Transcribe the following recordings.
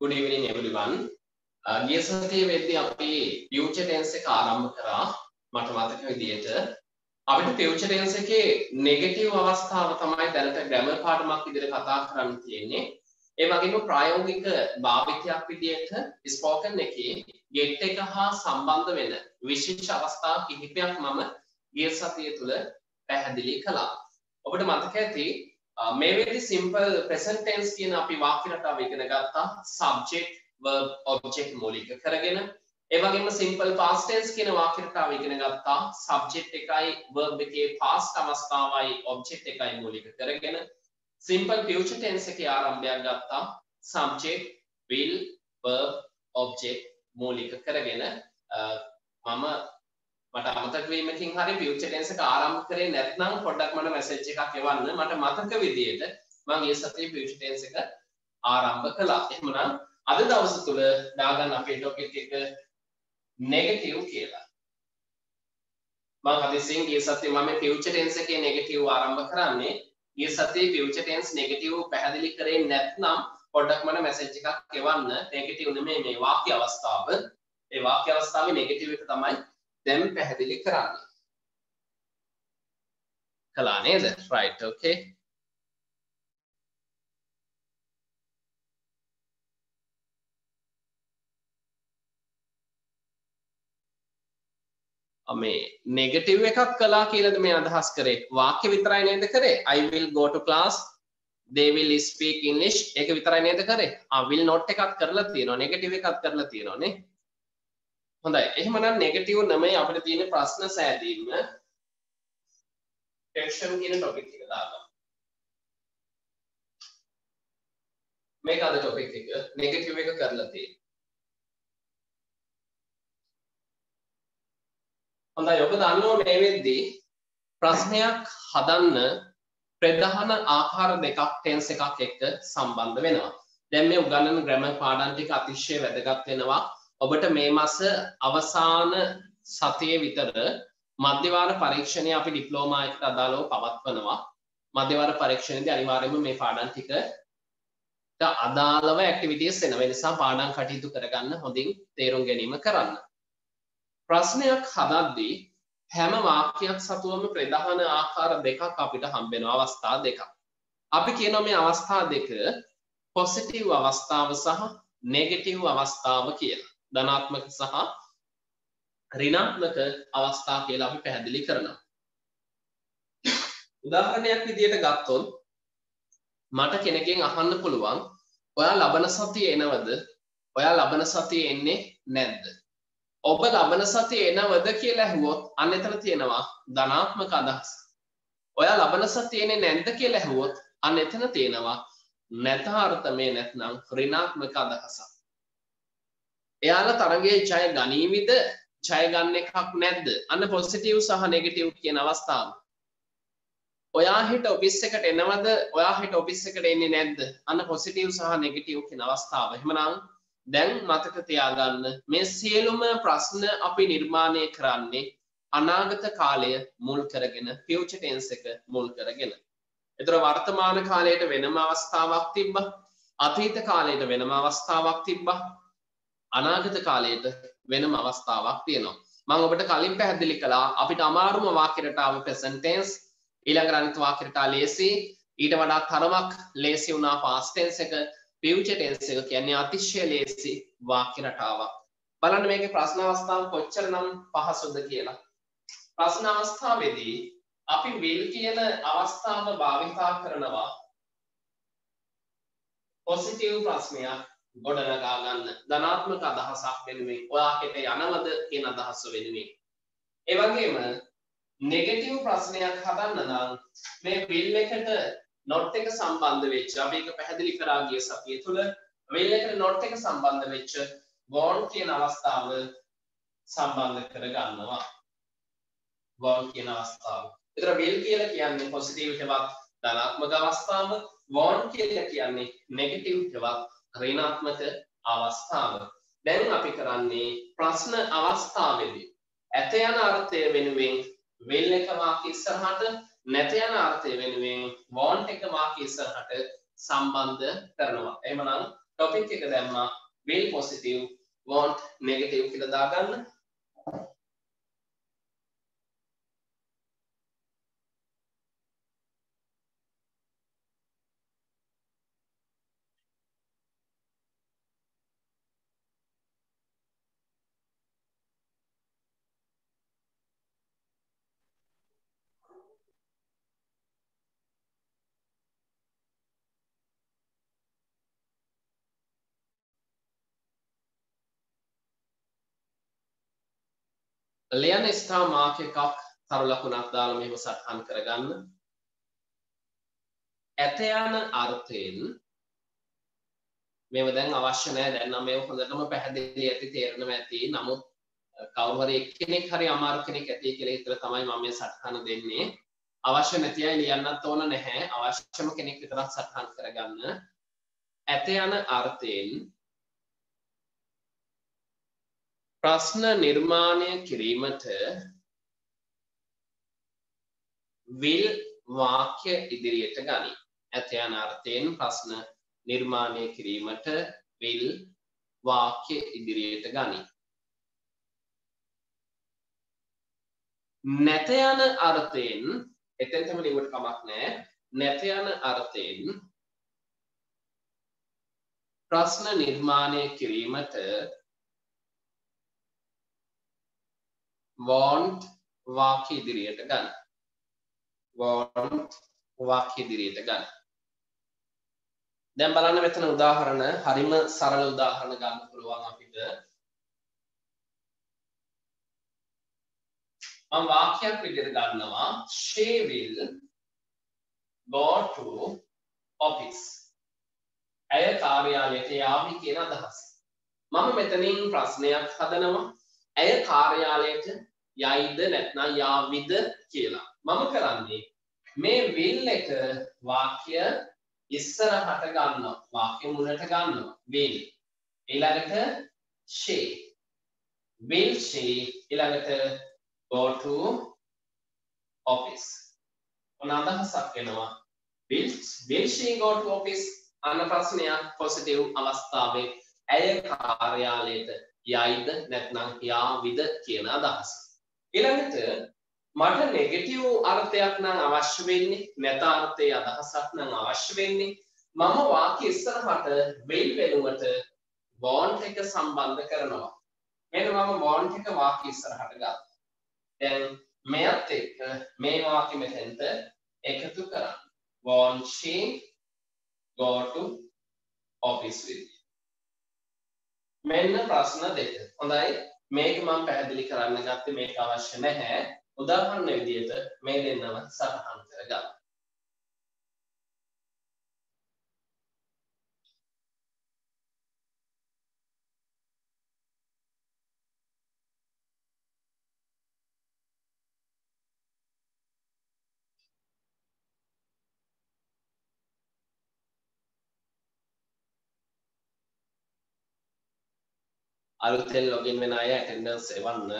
Good evening everyone. ගිය සතියේ වෙද්දී අපි future tense එක ආරම්භ කරා. මට මතක විදිහට අපිට future tense එකේ negative අවස්ථාව තමයි දැනට grammar පාඩමක් විදිහට කතා කරන්න තියෙන්නේ. ඒ වගේම ප්‍රායෝගික භාවිතයක් විදිහට spoken එකේ get එක හා සම්බන්ධ වෙන විශේෂ අවස්ථා කිහිපයක් මම ගිය සතිය තුල පැහැදිලි කළා. ඔබට මතක ඇති මේ වෙද්දී simple present tense කියන අපි වාක්‍ය රටාව ඉගෙන ගත්තා. subject verb object මූලික කරගෙන ඒ වගේම simple past tense කියන වාක්‍ය රටාව ඉගෙන ගත්තා. subject එකයි verb එකේ past අවස්ථාවයි object එකයි මූලික කරගෙන simple future tense එකේ ආරම්භයක් ගත්තා. subject will verb object මූලික කරගෙන මට අමතක වීමකින් හරි future tense එක ආරම්භ කරේ නැත්නම් පොඩ්ඩක් මට message එකක් එවන්න. මට මතක විදිහට මම ඊයේ සතියේ future tense එක ආරම්භ කළා. එහෙමනම් අද දවස තුල දාගන්න අපේ topic එක negative කියලා. මම හදිසියෙන් ඊයේ සතියේ මම future tense එකේ negative ආරම්භ කරන්නේ. ඊයේ සතියේ future tense negative පැහැදිලි කරේ නැත්නම් පොඩ්ඩක් මට message එකක් එවන්න. negative නෙමෙයි මේ වාක්‍ය අවස්ථාව. ඒ වාක්‍ය අවස්ථාවේ negative එක තමයි දැන් පැහැදිලි කරන්නේ. කළා නේද? right okay. මේ negative එකක් කළා කියලාද මේ අදහස් කරේ? වාක්‍ය විතරයි නේද කරේ? I will go to class, they will speak English ඒක විතරයි නේද කරේ? will not එකක් කරලා තියෙනවා, negative එකක් කරලා තියෙනවා නේ. හොඳයි. එහෙමනම් negative නෙමෙයි අපිට තියෙන ප්‍රශ්න සෑදීම tension කියන topic එක දාගන්න. මේක අද topic එක negative එක කරලා තියෙනවා. හොඳයි. ඔබ දන්නවා මේ වෙද්දී ප්‍රශ්නයක් හදන්න ප්‍රධාන ආකාර දෙකක් tense එකක් එක්ක සම්බන්ධ වෙනවා. දැන් මේ උගන්වන grammar පාඩම් ටික අතිශය වැදගත් වෙනවා. ඔබට මේ මාස අවසාන සතියේ විතර මධ්‍යවාර පරීක්ෂණය අපි ඩිප්ලෝමා එකට අදාළව පවත්වනවා. මධ්‍යවාර පරීක්ෂණයේදී අනිවාර්යයෙන්ම මේ පාඩම් ටිකට අදාළව ඇක්ටිවිටීස් එනවා. ඒ නිසා පාඩම් කටයුතු කරගන්න හොඳින් තේරුම් ගැනීම කරන්න. ප්‍රශ්නයක් හදද්දී හැම වාක්‍යයක් සතුවම ප්‍රධාන ආකාර දෙකක් අපිට හම්බ වෙනවා. අවස්ථා දෙකක්. අපි කියනවා මේ අවස්ථා දෙක පොසිටිව් අවස්ථාව සහ නෙගටිව් අවස්ථාව කියලා. ධනාත්මක සහ ඍණාත්මක අවස්ථා කියලා අපි පැහැදිලි කරනවා. උදාහරණයක් විදියට ගත්තොත් මට කෙනෙක්ගෙන් අහන්න පුළුවන් ඔයා ලබන සතියේ එනවද? ඔයා ලබන සතියේ එන්නේ නැද්ද? ඔබ ලබන සතියේ එනවද කියලා ඇහුවොත් අන්න එතන තියෙනවා ධනාත්මක අදහස. ඔයා ලබන සතියේ එන්නේ නැද්ද කියලා ඇහුවොත් අන්න එතන තියෙනවා නැතාර්ථමේ නැත්නම් ඍණාත්මක අදහසක්. එයාලා තරගයේ ජය ගනීවිද ජය ගන්න එකක් නැද්ද? අන්න පොසිටිව් සහ නෙගටිව් කියන අවස්ථාව. ඔයා හිට ඔෆිස් එකට එනවද? ඔයා හිට ඔෆිස් එකට එන්නේ නැද්ද? අන්න පොසිටිව් සහ නෙගටිව් කියන අවස්ථාව. එහෙමනම් දැන් මතක තියාගන්න මේ සියලුම ප්‍රශ්න අපි නිර්මාණය කරන්නේ අනාගත කාලය මුල් කරගෙන future tense එක මුල් කරගෙන. ඒතර වර්තමාන කාලයට වෙනම අවස්ථාවක් තිබ්බා. අතීත කාලයට වෙනම අවස්ථාවක් තිබ්බා. අනාගත කාලයට වෙනම අවස්ථාවක් තියෙනවා. මම ඔබට කලින් පැහැදිලි කළා අපිට අමාරුම වාක්‍ය රටාව present tense, ඊළඟ අනිත් වාක්‍ය රටාව ලේසි, ඊට වඩා තරමක් ලේසි වුණා past tense එක, future tense එක කියන්නේ අතිශය ලේසි වාක්‍ය රටාවක්. බලන්න මේකේ ප්‍රශ්න අවස්ථාව කොච්චරනම් පහසුද කියලා. ප්‍රශ්න අවස්ථාවේදී අපි will කියන අවස්ථාව භාවිතා කරනවා positive ප්‍රශ්නයක් ගොඩනගා ගන්න ධනාත්මක අදහසක් වෙනුවෙන් ඔයා හෙට යනවද කියන අදහස වෙනුවෙන්. ඒ වගේම නෙගටිව් ප්‍රශ්නයක් හදන්න නම් මේ will එකට not එක සම්බන්ධ වෙච්ච අපි ඒක පැහැදිලි කරා ගිය සතිය තුල will එකට not එක සම්බන්ධ වෙච්ච want කියන අවස්ථාව සම්බන්ධ කර ගන්නවා. want කියන අවස්ථාව. ඒතර will කියලා කියන්නේ positive එකවත් ධනාත්මක අවස්ථාව, want කියලා කියන්නේ negative එකවත් ඍණාත්මක අවස්ථාව. දැන් අපි කරන්නේ ප්‍රශ්න අවස්ථාවේදී ඇත යන අර්ථය වෙනුවෙන් will එක වාක්‍ය ඉස්සරහට, නැත යන අර්ථය වෙනුවෙන් want එක වාක්‍ය ඉස්සරහට සම්බන්ධ කරනවා. එහෙමනම් topic එක දැම්මා will positive want negative කියලා දාගන්න. ලියන ස්ථා මාක් එකක් තරු ලකුණක් දාලා මෙහෙම සටහන් කරගන්න. ඇත යන අර්ථයෙන් මේව දැන් අවශ්‍ය නැහැ. දැන් නම් මේව හොඳටම පැහැදිලි ඇති තේරෙනවා ඇති. නමුත් කවුරු හරි එක්කෙනෙක් හරි අමාරු කෙනෙක් ඇති කියලා හිතලා තමයි මම මේ සටහන දෙන්නේ. අවශ්‍ය නැති අය ලියන්නත් ඕන නැහැ. අවශ්‍යම කෙනෙක් විතරක් සටහන් කරගන්න. ඇත යන අර්ථයෙන් ප්‍රශ්න නිර්මාණය කිරීමට will වාක්‍ය ඉදිරියට ගනී. ඇත යන අර්ථයෙන් ප්‍රශ්න නිර්මාණය කිරීමට will වාක්‍ය ඉදිරියට ගනී. නැත යන අර්ථයෙන් එතෙන්ටම ලියුවට කමක් නැහැ. නැත යන අර්ථයෙන් ප්‍රශ්න නිර්මාණය කිරීමට want වාක්‍ය ඉදිරියට ගන්න. want වාක්‍ය ඉදිරියට ගන්න. දැන් බලන්න මෙතන උදාහරණ හරිම සරල උදාහරණ ගන්න පුළුවන් අපිට. මම වාක්‍යයක් විදිහට ගන්නවා she will go to office. ඇය කාර්යාලයට යාවි කියන අදහස. මම මෙතනින් ප්‍රශ්නයක් හදනවා. ඇය කාර්යාලයට යයිද නැත්නම් යාවිද කියලා. මම කරන්නේ මේ will එක වාක්‍ය ඉස්සරහට ගන්නවා. වාක්‍ය මුලට ගන්නවා. will. ඊළඟට she. will she ඊළඟට go to office. ඔන්න අදහසක් එනවා. will she go to office? අන්න ප්‍රශ්නයක් positive අවස්ථාවේ ඇය කාර්යාලයට යයිද නැත්නම් යාවිද කියන අදහස. ඊළඟට මට නෙගටිව් අර්ථයක් නම් අවශ්‍ය වෙන්නේ නැත අර්ථයේ අදහසක් නම් අවශ්‍ය වෙන්නේ මම වාක්‍ය ඉස්සරහට will වෙනුවට want එක සම්බන්ධ කරනවා. මෙන්න මම want එක වාක්‍ය ඉස්සරහට ගත්තා. දැන් මෙයත් එක්ක මේ වාක්‍ය මෙතෙන්ට එකතු කරන්න. want she go to office with. මෙන්න ප්‍රශ්න දෙක. හොඳයි. මේක මම පැහැදිලි කරන්න ගත්තේ මේක අවශ්‍ය නැහැ. උදාහරණ විදිහට මේ දෙන්නම සටහන් කරගන්න. අලුතෙන් ලොගින් වෙන අය ඇටෙන්ඩන්ස් එවන්න.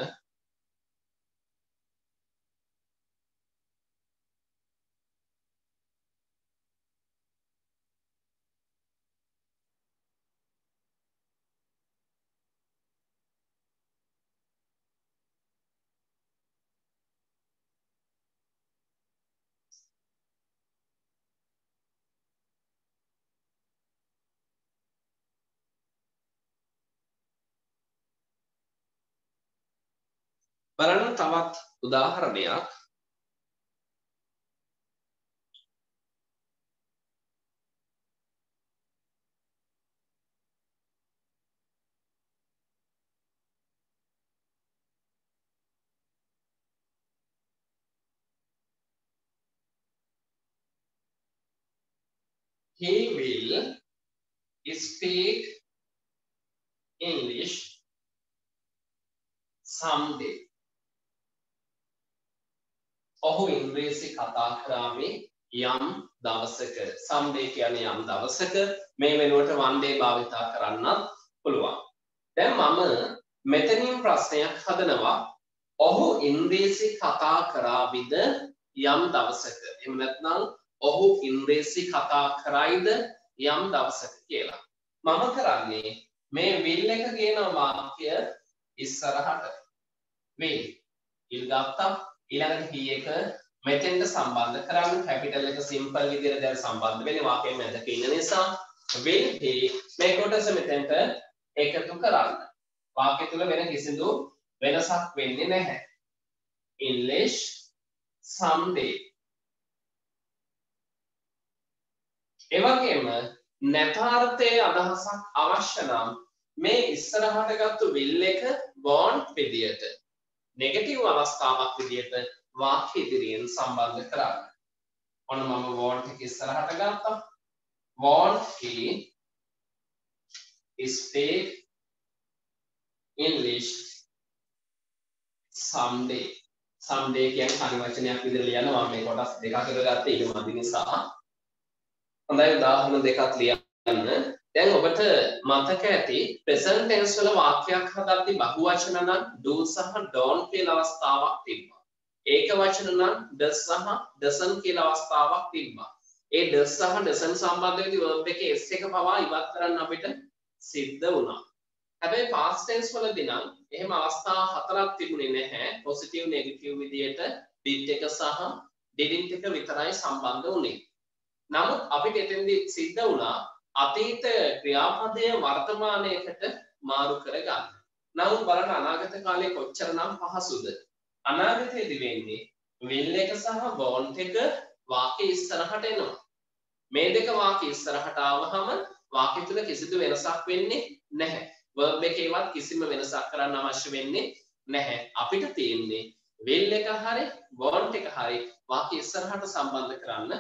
බලන්න තවත් උදාහරණයක්. He will speak English someday. ඔහු ඉංග්‍රීසි කතා කරාවි යම් දවසක. someday කියන්නේ යම් දවසක. මේ වෙනුවට one day භාවිතා කරන්නත් පුළුවන්. දැන් මම මෙතනින් ප්‍රශ්නයක් හදනවා. ඔහු ඉංග්‍රීසි කතා කරාවිද යම් දවසක. එහෙම නැත්නම් ඔහු ඉංග්‍රීසි කතා කරයිද යම් දවසක කියලා. මම කරන්නේ මේ will එක කියන වාක්‍ය ඉස්සරහට will il ගත්තා ඊළඟට he එක මෙතෙන්ට සම්බන්ධ කරන්න කැපිටල් එක සිම්පල් විදිහට දැන් සම්බන්ධ වෙන්නේ වාක්‍යයෙන් මැදක ඉන්න නිසා will he මේ කොටස මෙතෙන්ට එකතු කරන්න වාක්‍ය තුල වෙන කිසිදු වෙනසක් වෙන්නේ නැහැ English someday ඒ වගේම නැතාර්ථයේ අදහසක් අවශ්‍ය නම් මේ ඉස්සරහට ගත්තු will එක want විදියට නෙගටිව් අවස්ථාවක් විදියට වාක්‍ය ඉදිරියෙන් සම්බන්ධ කරන්න. ඔන්න මම want එක ඉස්සරහට ගත්තා. want he speak English someday. someday කියන්නේ හරි වචනයක් විදිහට ලියන්න මම මේ කොටස් දෙකක් එකතු ගත්තේ ඊට මදි නිසා. හොඳයි උදාහරණ දෙකක් ලියන්න. දැන් ඔබට මතක ඇති present tense වල වාක්‍යයක් හදද්දී බහුවචන නම් do සහ don't කියලා අවස්ථාවක් තිබ්බා. ඒක වචන නම් does සහ doesn't කියලා අවස්ථාවක් තිබ්බා. ඒ does සහ doesn't සම්බන්ධ වෙති verb එකේ s එක පවා ඉවත් කරන්න අපිට සිද්ධ වුණා. හැබැයි past tense වලදී නම් එහෙම අවස්ථා හතරක් තිබුණේ නැහැ. positive negative විදියට did එක සහ didn't එක විතරයි සම්බන්ධ වුණේ. නමුත් අපිට එතෙන්දී සිද්ධ වුණා අතීත ක්‍රියාපදය වර්තමානයකට මාරු කරගන්න. නමුත් බලන්න අනාගත කාලේ කොච්චරනම් පහසුද? අනාගතයේදී වෙන්නේ will එක සහ want එක වාක්‍ය ඉස්සරහට එනවා. මේ දෙක වාක්‍ය ඉස්සරහට ආවහම වාක්‍ය තුල කිසිදු වෙනසක් වෙන්නේ නැහැ. verb එකේවත් කිසිම වෙනසක් කරන්න අවශ්‍ය වෙන්නේ නැහැ. අපිට තියෙන්නේ will එක හරි want එක හරි වාක්‍ය ඉස්සරහට සම්බන්ධ කරන්න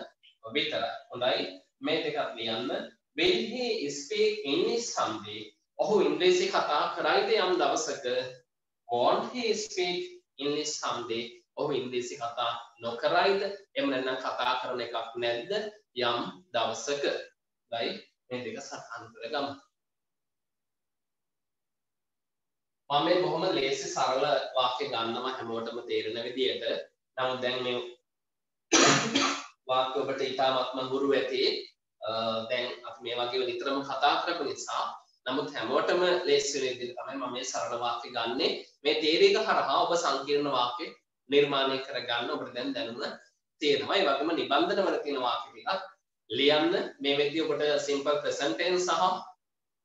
විතරයි. හොඳයි මේ දෙකක් ලියන්න. will he speak English someday? ඔහු ඉංග්‍රීසි කතා කරයිද යම් දවසක? won't he speak English someday? ඔහු ඉංග්‍රීසි කතා නොකරයිද? එහෙම නැත්නම් කතා කරන එකක් නැද්ද යම් දවසක? හොඳයි මේ දෙක සටහන් කරගමු. මම මේ බොහොම ලේසි සරල වාක්‍ය ගන්නවා හැමෝටම තේරෙන විදියට. නමුත් දැන් මේ වාක්‍ය ඔබට ඉතාමත්ම හුරු ඇති. දැන් අපි මේ වගේ විතරම කතා කරපු නිසා නමුත් හැමෝටම ලේසි වෙන විදිහට තමයි මම මේ සරල වාක්‍ය ගන්නෙ. මේ තේරීක හරහා ඔබ සංකීර්ණ වාක්‍ය නිර්මාණය කරගන්න ඔබට දැන් දැනුම තියෙනවා. ඒ වගේම නිබන්ධන වල තියෙන වාක්‍ය ටිකක් ලියන්න. මේ වෙද්දී ඔබට simple present tense සහ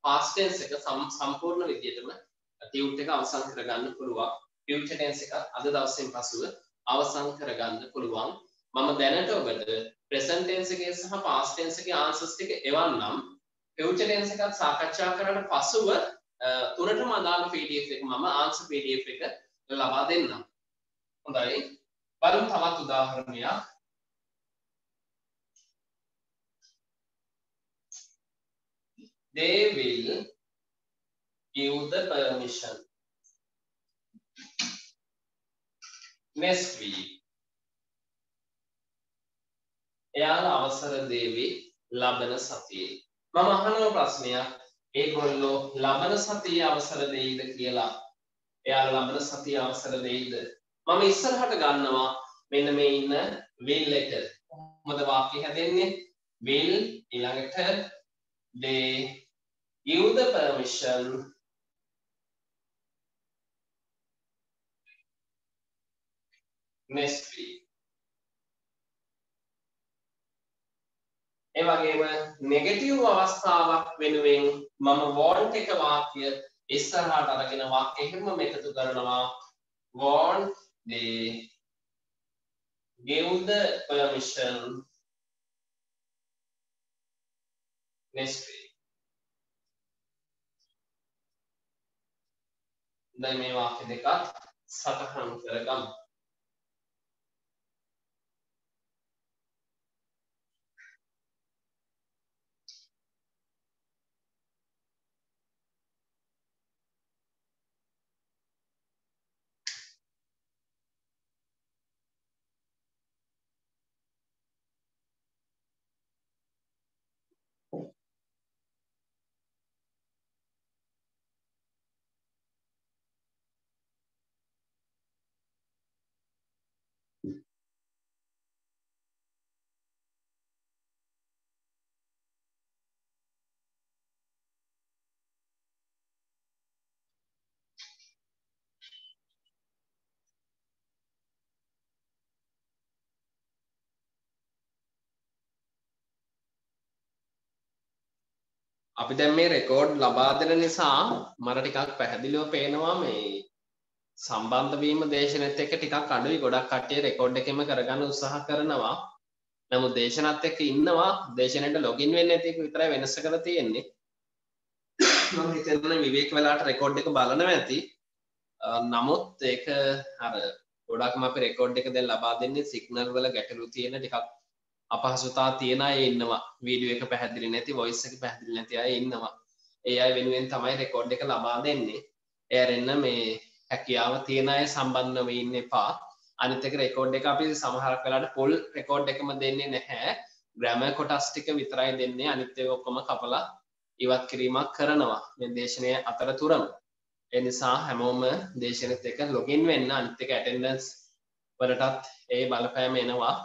past tense එක සම්පූර්ණ විදිහටම ටියුට් එක අවසන් කරගන්න පුළුවන්. future tense එක අද දවසෙන් පසුව අවසන් කරගන්න පුළුවන්. මම දැනට ඔබට present tense එකේ සහ past tense එකේ answers ටික එවන්නම්. future tense එකත් සාකච්ඡා කරලා පසුව තුනටම අදාළ PDF එක මම answer PDF එක ලබා දෙන්නම්. හොඳයි. බලමු තවත් උදාහරණයක්. They will give the permission next week. එයාලා අවසර දේවි ලබන සතියේ. මම අහන ප්‍රශ්නයක් ඒගොල්ලෝ ලබන සතියේ අවසර දෙයිද කියලා. එයාලා ලබන සතියේ අවසර දෙයිද? මම ඉස්සරහට ගන්නවා මෙන්න මේ ඉන්න will එක. මොකද වාක්‍ය හැදෙන්නේ? will ඊළඟට they give the permission next week. ඒ වගේම නෙගටිව් අවස්ථාවක් වෙනුවෙන් මම want එක වාක්‍ය ඉස්සරහට අරගෙන වාක්‍ය හැමම එකතු කරනවා. want they give the permission next week. දැන් මේ වාක්‍ය දෙකත් සටහන් කරගමු. අපි දැන් මේ රෙකෝඩ් ලබා දෙන නිසා මට ටිකක් පැහැදිලිව පේනවා මේ සම්බන්ධ වීම දේශනෙත් එක්ක ටිකක් අඩුයි. ගොඩක් කට්ටිය රෙකෝඩ් එකෙම කරගන්න උත්සාහ කරනවා. නමුත් දේශනත් එක්ක ඉන්නවා. දේශනෙට ලොගින් වෙන්නේ නැති එක විතරයි වෙනස කරලා තියෙන්නේ. මම හිතන්නේ විවේක වෙලාවට රෙකෝඩ් එක බලනවා ඇති. නමුත් ඒක අර ගොඩක්ම අපි රෙකෝඩ් එක දැන් ලබා දෙන්නේ සිග්නල් වල ගැටලු තියෙන ටිකක් අපහසුතා තියෙන අය ඉන්නවා. වීඩියෝ එක පැහැදිලි නැති, වොයිස් එක පැහැදිලි නැති අය ඉන්නවා. ඒ අය වෙනුවෙන් තමයි රෙකෝඩ් එක ලබා දෙන්නේ. ඒ අරින්න මේ හැකියාව තියෙන අය සම්බන්ධ වෙ ඉන්න එපා. අනිත් එක රෙකෝඩ් එක අපි සමහරක් වෙලාවට full රෙකෝඩ් එකම දෙන්නේ නැහැ. ග්‍රැමර් කොටස් ටික විතරයි දෙන්නේ. අනිත් ඒවා ඔක්කොම කපලා ඉවත් කිරීමක් කරනවා මේ දේශනය අතරතුරම. ඒ නිසා හැමෝම දේශනෙත් එක්ක ලොගින් වෙන්න. අනිත් එක ඇටෙන්ඩන්ස් වලටත් ඒ බලපෑම එනවා.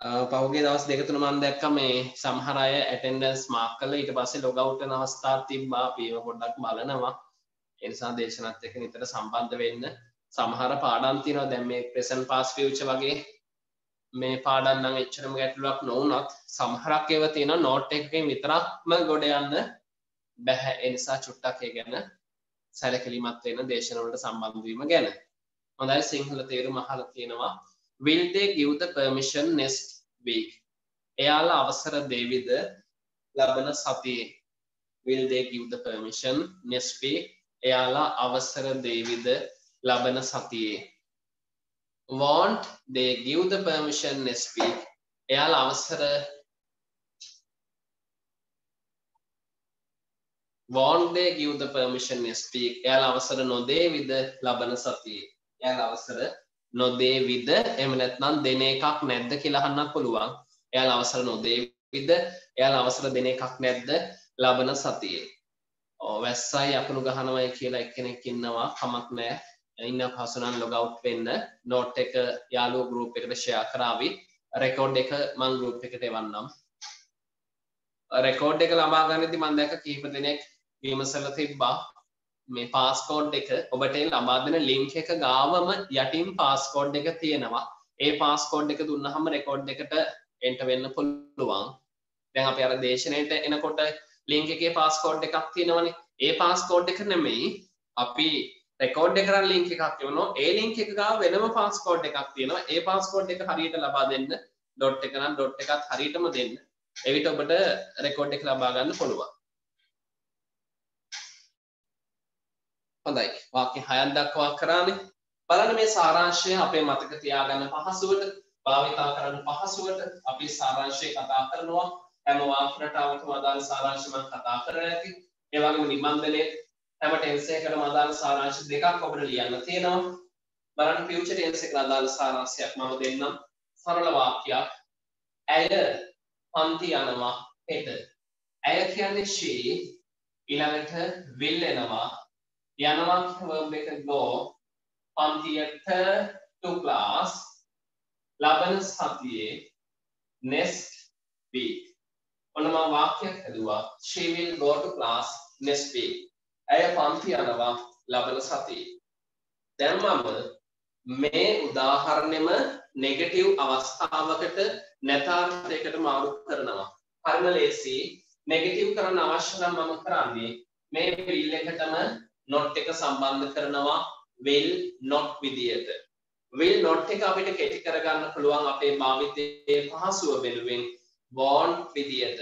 පහුගිය දවස් දෙක තුන මම දැක්ක මේ සමහර අය ඇටෙන්ඩන්ස් මාක් කරලා ඊට පස්සේ ලොග් අවුට් වෙන අවස්ථාවක් තිබ්බා. අපි ඒව පොඩ්ඩක් බලනවා. ඒ නිසා දේශනත් එක්ක නිතර සම්බන්ධ වෙන්න. සමහර පාඩම් තියෙනවා දැන් මේ present past future වගේ මේ පාඩම් නම් එච්චරම ගැටලුවක් නොවුනත් සමහරක් ඒවා තියෙනවා නෝට් එකකින් විතරක්ම ගොඩ යන්න බැහැ. ඒ නිසා චුට්ටක් ඒ ගැන සැලකිලිමත් වෙන දේශන වලට සම්බන්ධ වීම ගැන. හොඳයි සිංහල තේරුම අහලා තියෙනවා. Will they give the permission next week? එයාලා අවසර දෙවිද ලබන සතියේ? Will they give the permission next week? එයාලා අවසර දෙවිද ලබන සතියේ? Won't they give the permission next week? එයාලා අවසර won't they give the permission next week? එයාලා අවසර නොදේවිද ලබන සතියේ? එයාලා අවසර නොදේවිද එහෙම නැත්නම් දෙන එකක් නැද්ද කියලා අහන්නත් පුළුවන්. එයාලා අවසර නොදේවිද? එයාලා අවසර දෙන එකක් නැද්ද ලබන සතියේ? වැස්සයි අකුණු ගහනවයි කියලා එක්කෙනෙක් ඉන්නවා. කමක් නැහැ. ඉන්න පහසු නම් ලොග් අවුට් වෙන්න. නෝට් එක යාළුවෝ ගෲප් එකට ෂෙයා කරાવી. රෙකෝඩ් එක මම ගෲප් එකට එවන්නම්. රෙකෝඩ් එක ලබා ගන්නදී මම දැක්ක කීප දෙනෙක් විමසලා තිබ්බා මේ පාස්කෝඩ් එක ඔබට ලබා දෙන ලින්ක් එක ගාවම යටින් පාස්කෝඩ් එක තියෙනවා. ඒ පාස්කෝඩ් එක දුන්නාම රෙකෝඩ් එකට එන්ටර් වෙන්න පුළුවන්. දැන් අපි අර දේශනෙට එනකොට ලින්ක් එකේ පාස්කෝඩ් එකක් තියෙනවනේ. ඒ පාස්කෝඩ් එක නෙමෙයි අපි රෙකෝඩ් එක කරන් ලින්ක් එකක් එවනවා. ඒ ලින්ක් එක ගාව වෙනම පාස්කෝඩ් එකක් තියෙනවා. ඒ පාස්කෝඩ් එක හරියට ලබා දෙන්න ඩොට් එක නම් ඩොට් එකත් හරියටම දෙන්න. එවිට ඔබට රෙකෝඩ් එක ලබා ගන්න පුළුවන්. හොඳයි. වාක්‍ය 6ක් දක්වා කරානේ. බලන්න මේ සාරාංශය අපේ මතක තියාගන්න පහසුවට, භාවිතා කරන්න පහසුවට අපි සාරාංශය කතා කරනවා. හැම වාක්‍ය රටාවකම අදාළ සාරාංශය මම කතා කරලා ඇති. ඒ වගේම නිබන්ධනයේ හැම ටෙන්ස් එකකටම අදාළ සාරාංශ දෙකක් ඔබට ලියන්න තියෙනවා. බලන්න ෆියුචර් ටෙන්ස් එකට අදාළ සාරාංශයක් මම දෙන්නම්. සරල වාක්‍යයක්. ඇය පන්ති යනවා හෙට. ඇය කියන්නේ she. ඊළඟට will එනවා. යනවා කියන verb එක go. පන්තියට to class. ලබන සතියේ next week. ඔන්න මම වාක්‍යයක් හදුවා. She will go to class next week. ඇය පන්ති යනවා ලබන සතියේ. දැන් මම මේ උදාහරණෙම නෙගටිව් අවස්ථාවකට නැතාර්ථයකට මාරු කරනවා. හරිම ලේසි. නෙගටිව් කරන්න අවශ්‍ය නම් මම කරන්නේ මේ will එකටම not එක සම්බන්ධ කරනවා will not විදියට. will not එක අපිට කෙටි කරගන්න පුළුවන් අපේ භාවිතයේ පහසුව වෙනුවෙන් want විදියට.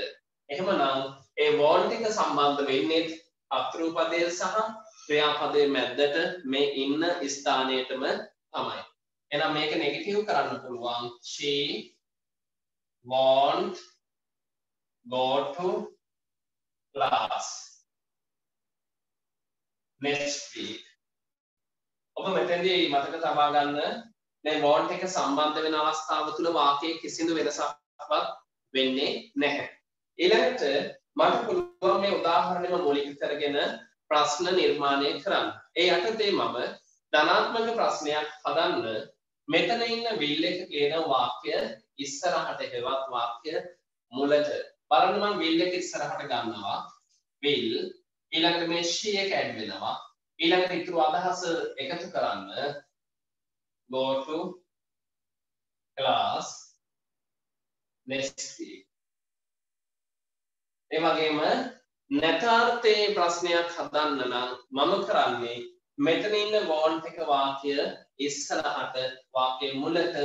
එහෙමනම් ඒ want එක සම්බන්ධ වෙන්නේ අත්රූ පදයේ සහ ක්‍රියාපදයේ මැද්දට මේ ඉන්න ස්ථානයටම තමයි. එහෙනම් මේක නෙගටිව් කරන්න පුළුවන්. she won't go to class next week. ඔබ මෙතෙන්දී මතක තබා ගන්න මේ want එක සම්බන්ධ වෙන අවස්ථාව තුල වාක්‍යයේ කිසිදු වෙනසක්වත් වෙන්නේ නැහැ. ඊළඟට මට පුළුවන් මේ උදාහරණෙම මූලික කරගෙන ප්‍රශ්න නිර්මාණය කරන්න. ඒ යටතේ මම ධනාත්මක ප්‍රශ්නයක් හදන්න මෙතන ඉන්න will එක කියන වාක්‍ය ඉස්සරහට හෙවත් වාක්‍ය මුලට බලන්න මම will එක ඉස්සරහට ගන්නවා. will ඊළඟට මේ she එක ඇඩ් වෙනවා. ඊළඟට ඊටු අදහස එකතු කරන්න go to class next week. ඒ වගේම නැතාර්ථයේ ප්‍රශ්නයක් හදන්න නම් මම කරන්නේ මෙතන ඉන්න want එක වාක්‍ය ඉස්සරහට වාක්‍ය මුලට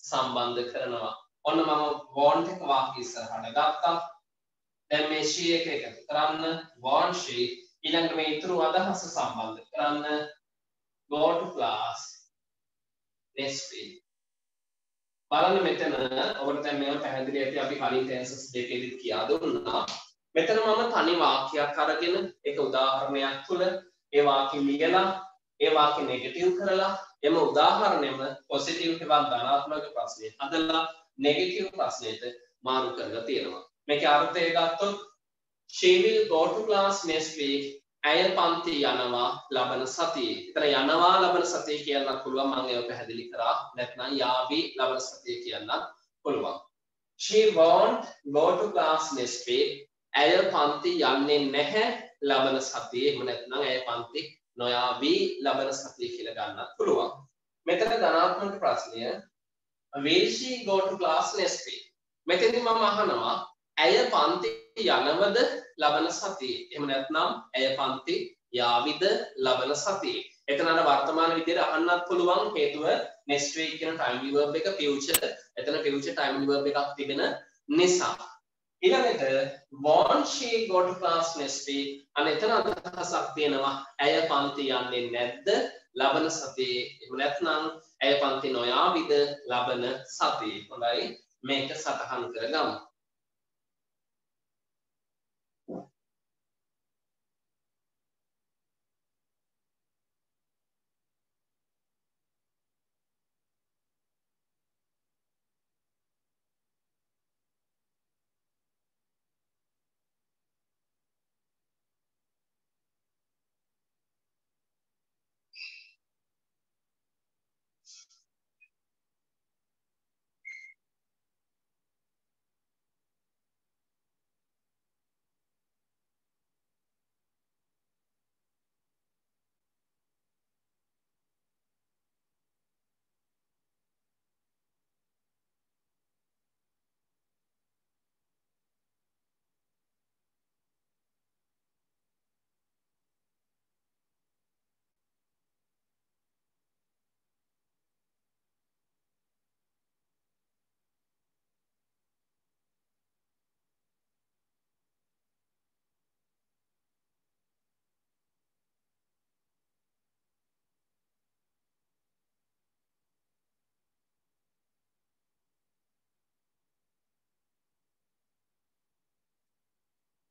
සම්බන්ධ කරනවා. ඔන්න මම want එක වාක්‍ය ඉස්සරහට ගත්තා. දැන් මේ she එක එකතු කරන්න want she ඊළඟට මේ ඊතුරු අදහස සම්බන්ධ කරන්න go to class next week. බලන්න මෙතන ඔබට දැන් මේවා පැහැදිලි ඇති අපි කලින් tenses දෙකේදීත් කියා දුන්නා. මෙතන මම තනි වාක්‍යයක් අරගෙන ඒක උදාහරණයක් තුල ඒ වාක්‍ය ලියලා ඒ වාක්‍ය නෙගටිව් කරලා එම උදාහරණයම පොසිටිව් එකක් ධනාත්මක ප්‍රශ්නය හදලා නෙගටිව් ප්‍රශ්නයට මාරු කරලා තියෙනවා. මේකේ අර්ථය ගත්තොත් she will go to class next week. ඇය පන්ති යනවා ලබන සතියේ. එතන යනවා ලබන සතියේ කියන්න පුළුවන් මම ඒක පැහැදිලි කරා. නැත්නම් යාවි ලබන සතියේ කියන්න පුළුවන්. She won't go to class next week. ඇය පන්ති යන්නේ නැහැ ලබන සතියේ. එහෙම නැත්නම් ඇය පන්ති නොයාවි ලබන සතියේ කියලා ගන්නත් පුළුවන්. මෙතන ධනාත්මක ප්‍රශ්නය will she go to class next week? මෙතනදී මම අහනවා ඇය පන්ති යනවද ලබන සතියේ? එහෙම නැත්නම් ඇය පන්ති යාවිද ලබන සතියේ? එතන අර වර්තමාන විදිහට අහන්නත් පුළුවන් හේතුව next week කියන time verb එක future එතන future time verb එකක් තිබෙන නිසා. ඊළඟට won't she go to class next week? අනෙතන අදහසක් තියෙනවා ඇය පන්ති යන්නේ නැද්ද ලබන සතියේ? එහෙම නැත්නම් ඇය පන්ති නොයාවිද ලබන සතියේ? හොඳයි මේක සටහන් කරගමු.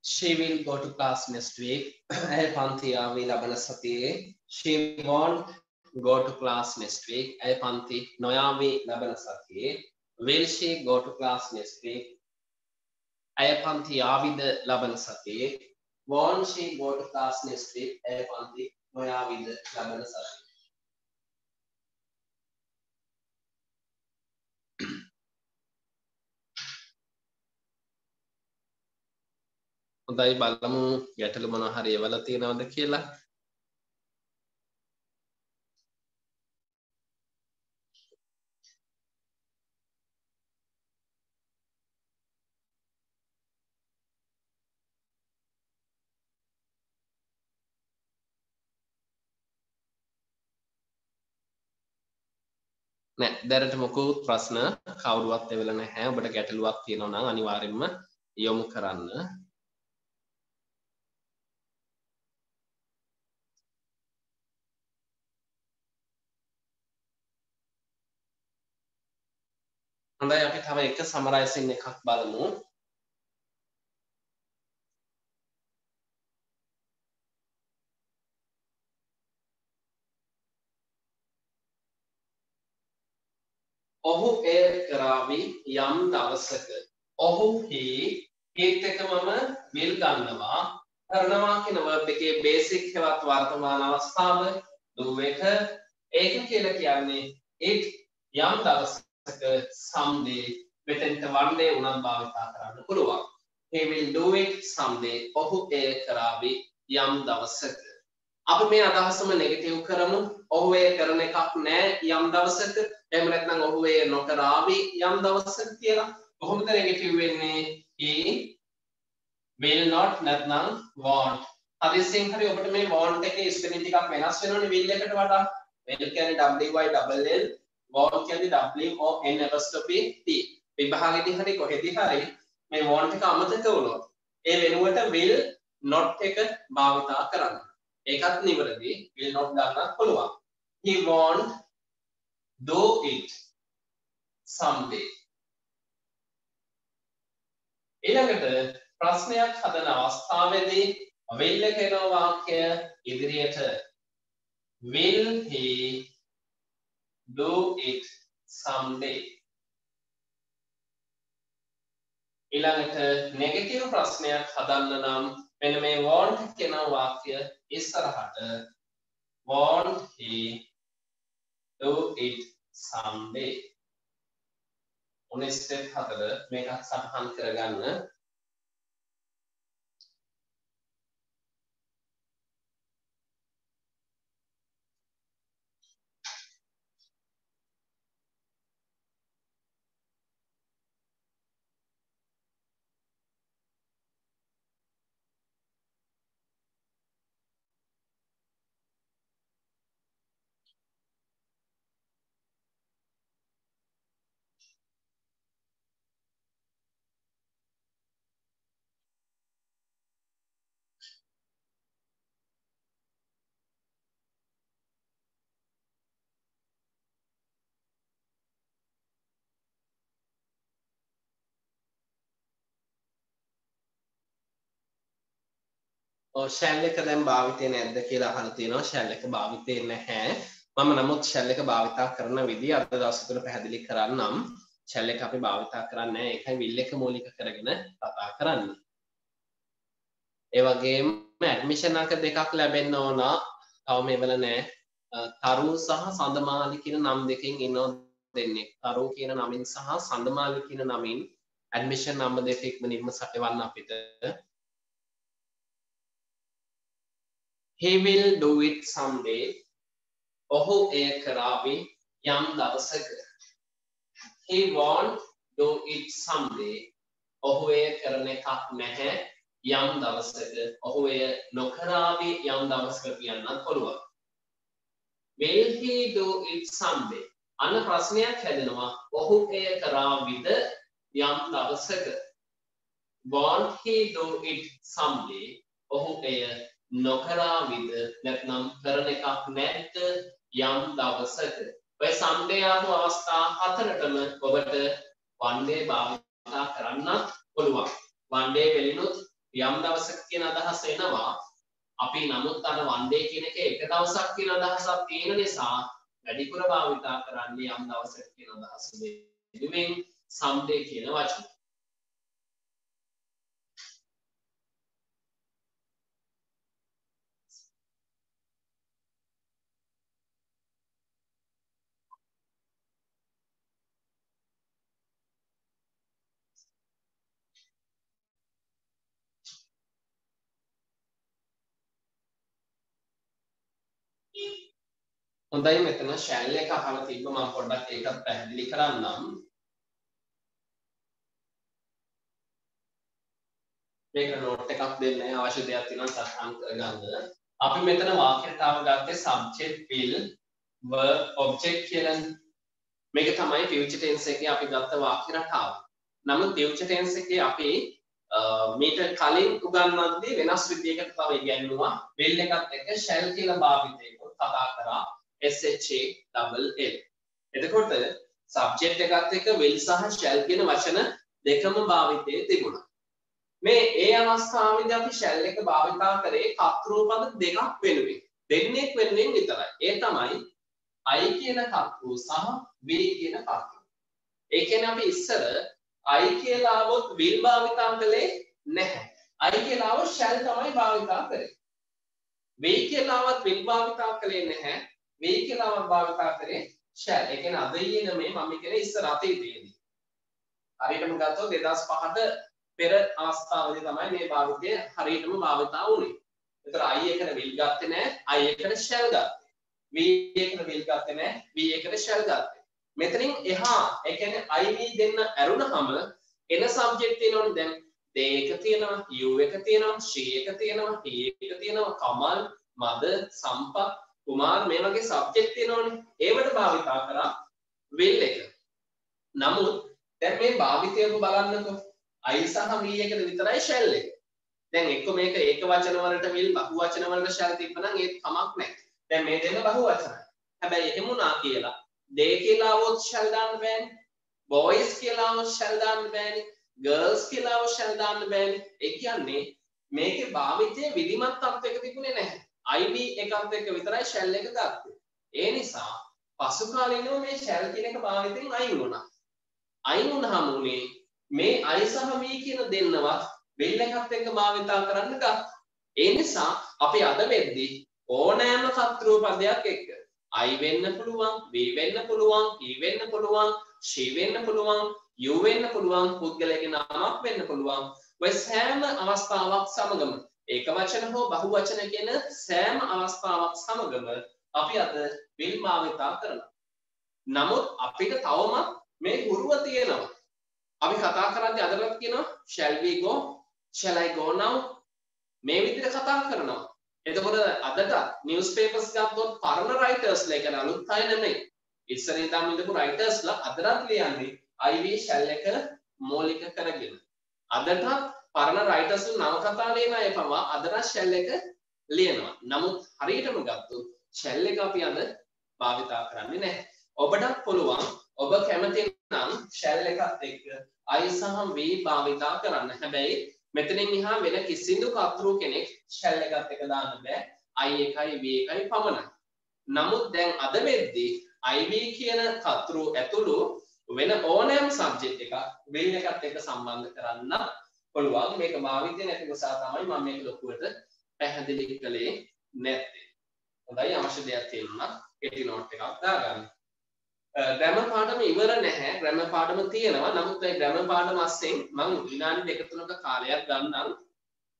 She will go to class next week. ඇය පන්ති යාවි ලබන සතියේ. She won't go to class next week. ඇය පන්ති නොයාවි ලබන සතියේ. Will she go to class next week? ඇය පන්ති යාවිද ලබන සතියේ. Won't she go to class next week? ඇය පන්ති නොයාවිද ලබන සතියේ. හොඳයි බලමු ගැටලු මොනවා හරි එවලා තියෙනවද කියලා. නෑ දැනට මොකුත් ප්‍රශ්න කවුරුවත් එවලා නැහැ. ඔබට ගැටලුවක් තියෙනවා නම් අනිවාර්යෙන්ම යොමු කරන්න. හොඳයි අපි තව එක සමරයිසින් එකක් බලමු. ඔහු එය කරાવી යම් දවසක. ඔහු ඒත් එක මම will ගන්නවා. කරනවා කියන verb එකේ basic හෙවත් වර්තමාන අවස්ථාව do එක. ඒක කියලා කියන්නේ it යම් දවසක someday මෙතෙන්ට one day උනත් භාවිතා කරන්න පුළුවන්. He will do it someday. ඔහු එය කරાવી යම් දවසක. අපි මේ අදහසම නෙගටිව් කරමු. ඔහු එය කරන එකක් නෑ යම් දවසක. එහෙම නැත්නම් ඔහු එය නොකරાવી යම් දවසක කියලා. කොහොමද නෙගටිව් වෙන්නේ? he will not නැත්නම් won't. හදිස්සියෙන් හරි ඔබට මේ won't එකේ ස්පෙලිං ටිකක් වෙනස් වෙනවනේ will එකට වඩා. will කියන්නේ w y double l, won't කියන්නේ w o n apostrophe t. විභාගෙදී හරි කොහෙදී හරි මේ won't එක අමතක වුණොත් ඒ වෙනුවට will not එක භාවිතා කරන්න. ඒකත් නිවැරදි. will not ගන්නත් පුළුවන්. he won't do it someday. ඊළඟට ප්‍රශ්නයක් හදන අවස්ථාවේදී will එක එන වාක්‍ය ඉදිරියට will he do it someday. ඊළඟට නෙගටිව් ප්‍රශ්නයක් හදන්න නම් මෙන්න මේ won't කියන වාක්‍ය ඉස්සරහට won't he do it someday. ඔන්න ස්ටෙප් 4 මේකත් සටහන් කරගන්න. shall එක දැන් භාවිතේ නැද්ද කියලා අහලා තියෙනවා. shall එක භාවිතේ නැහැ. මම නමුත් shall එක භාවිතා කරන විදිය අද දවස් තුන පැහැදිලි කරන්නම්. shall එක අපි භාවිතා කරන්නේ නැහැ. ඒකයි will එක මූලික කරගෙන කතා කරන්නේ. ඒ වගේම ඇඩ්මිෂන් අංක දෙකක් ලැබෙන්න ඕන. තව මේවල නැහැ. තරු සහ සඳමාලි කියන නම් දෙකෙන් ඉන්නව දෙන්නේ. තරු කියන නමින් සහ සඳමාලි කියන නමින් ඇඩ්මිෂන් නම්බර් දෙක ඉක්මනින්ම සටවන්න අපිට. He will do it someday. ඔහු එය කරાવી යම් දවසක. He won't do it someday. ඔහු එය කරන එකක් නැහැ යම් දවසක. ඔහු එය නොකරાવી යම් දවසක කියන්නත් පුළුවන්. Will he do it someday? අන්න ප්‍රශ්නයක් හැදෙනවා. ඔහු එය කරાવીද යම් දවසක. Won't he do it someday? ඔහු එය නොකරාවිද නැත්නම් කරන එකක් නැද්ද යම් දවසක. ඔය සම්ඩේ ආපු අවස්ථා හතරටම ඔබට one day භාවිතා කරන්නත් පුළුවන්. one day වෙලිනුත් යම් දවසක කියන අදහස එනවා. අපි නමුත් අර one day කියන එක එක දවසක් කියන අදහසක් තියෙන නිසා වැඩිපුර භාවිතා කරන්නේ යම් දවසක කියන අදහස වෙනුවෙන් someday කියන වචනේ. හොඳයි මෙතන shall එක අහලා තිබ්බ මම පොඩ්ඩක් ඒකත් පැහැදිලි කරන්නම්. මේක නෝට් එකක් දෙන්න අවශ්‍ය දෙයක් තියෙනවා සටහන් කරගන්න. අපි මෙතන වාක්‍යතාව ගත්තේ subject will verb object කියලා. මේක තමයි future tense එකේ අපි ගත්ත වාක්‍ය රටාව. නමුත් future tense එකේ අපි මේක කලින් උගන්වද්දී වෙනස් විදියකට තව ඉගෙනුවා. will එකත් එක්ක shall කියලා භාවිතයක කතා කරා. SHALL. එතකොට subject එකත් එක්ක will සහ shall කියන වචන දෙකම භාවිතයේ තිබුණා. මේ ඒ අවස්ථාවේදී අපි shall එක භාවිතා කරේ කර්තෘපද දෙකක් වෙනුවෙන්. දෙන්නෙක් වෙනුවෙන් විතරයි. ඒ තමයි I කියන කර්තෘ සහ we කියන කර්තෘ. ඒ කියන්නේ අපි ඉස්සර I කියලා આવොත් will භාවිතා කළේ නැහැ. I කියලා આવොත් shall තමයි භාවිතා කරේ. we කියලා આવත් will භාවිතා කළේ නැහැ. we කියලා આવත් භාවිතා කරේ shall. ඒ කියන්නේ අද ඊයේ මේ මම කියන්නේ ඉස්සර අතීතයේදී. හරියටම ගත්තොත් 2005ට පෙර අවස්ථාවේදී තමයි මේ භාවිතය හරියටම භාවිතා වුනේ. ඒතර I එකට will ගත්තේ නැහැ. I එකට shall ගත්තේ. we එකට will ගත්තේ නැහැ. we එකට shall ගත්තේ. මෙතනින් එහා ඒ කියන්නේ I we දෙන්න ඇරුණාම එන subject තියෙනවනේ දැන් they එක තියෙනවා, you එක තියෙනවා, she එක තියෙනවා, he එක තියෙනවා, කමල්, mother, සම්පත්, කුමාර් මේ වගේ සබ්ජෙක්ට් තියෙනවනේ. ඒවට භාවිතා කරා will එක. නමුත් දැන් මේ භාවිතය ඔබ බලන්නකෝ. I සහ we එකද විතරයි shall එක. දැන් එක්ක මේක ඒක වචන වලට will බහු වචන වලට shall තිබ්බනම් ඒත් කමක් නැහැ. දැන් මේ දෙන්න බහු වචනයි. හැබැයි එහෙම උනා කියලා they කියලා આવොත් shall දාන්න බෑනේ. boys කියලා આવොත් shall දාන්න බෑනේ. girls කියලා આવොත් shall දාන්න බෑනේ. ඒ කියන්නේ මේකේ භාවිතයේ විධිමත් තත්ත්වයක තිබුණේ නැහැ. IB එකත් එක්ක විතරයි shall එක ගත්තේ. ඒ නිසා පසු කාලීනව මේ shall කියන එක භාවිතයෙන් අයින් වුණා. අයින් වුණාම උනේ මේ I සහ we කියන දෙන්නවත් will එකත් එක්ක භාවිතා කරන්න ගත්තා. ඒ නිසා අපි අද වෙද්දී ඕනෑම කර්තෘ පදයක් එක්ක I වෙන්න පුළුවන්, we වෙන්න පුළුවන්, he වෙන්න පුළුවන්, she වෙන්න පුළුවන්, you වෙන්න පුළුවන්, පුද්ගලයාගේ නාමයක් වෙන්න පුළුවන්. ඔය සෑම අවස්ථාවක් සමගම ඒක වචන හෝ බහු වචන කියන සෑම අවස්ථාවක් සමගම අපි අද will භාවිතා කරනවා. නමුත් අපිට තවමත් මේ හුරුව තියෙනවා. අපි කතා කරද්දී අදටත් කියනවා shall we go, shall I go now මේ විදිහට කතා කරනවා. එතකොට අදට නිවුස්පේපර්ස් ගත්තොත් පරණ රයිටර්ස්ලා කියන අලුත් අය නෙමෙයි. ඉස්සර ඉඳන් ඉඳපු රයිටර්ස්ලා අදටත් ලියන්නේ I we shall එක මූලික කරගෙන. අදටත් පරණ රයිටර්ස්ලා නවකතා ලියන අය පවා අදටත් shall එක ලියනවා. නමුත් හරියටම ගත්තොත් shall එක අපි අද භාවිතා කරන්නේ නැහැ. ඔබටත් පුළුවන් ඔබ කැමති නම් shall එකත් එක්ක I සහ we භාවිතා කරන්න. හැබැයි මෙතනින් එහා වෙන කිසිදු කර්තෘ කෙනෙක් shall එකත් එක දාන්න බෑ. I එකයි we එකයි පමණයි. නමුත් දැන් අද වෙද්දී I we කියන කර්තෘ ඇතුළු වෙන ඕනෑම සබ්ජෙක්ට් එකක් will එකත් එක්ක සම්බන්ධ කරන්න පුළුවන්. මේක භාවිතය නැති නිසා තමයි මම මේක ලොකුවට පැහැදිලි කළේ නැත්තේ. හොඳයි, අවශ්‍ය දෙයක් තියෙනවා කෙටි නෝට් එකක් දාගන්න. ග්‍රැමර් පාඩම ඉවර නැහැ. ග්‍රැමර් පාඩම තියෙනවා. නමුත් ඒ ග්‍රැමර් පාඩම අස්සෙන් මම විනාඩි 2-3ක කාලයක් ගන්නම්.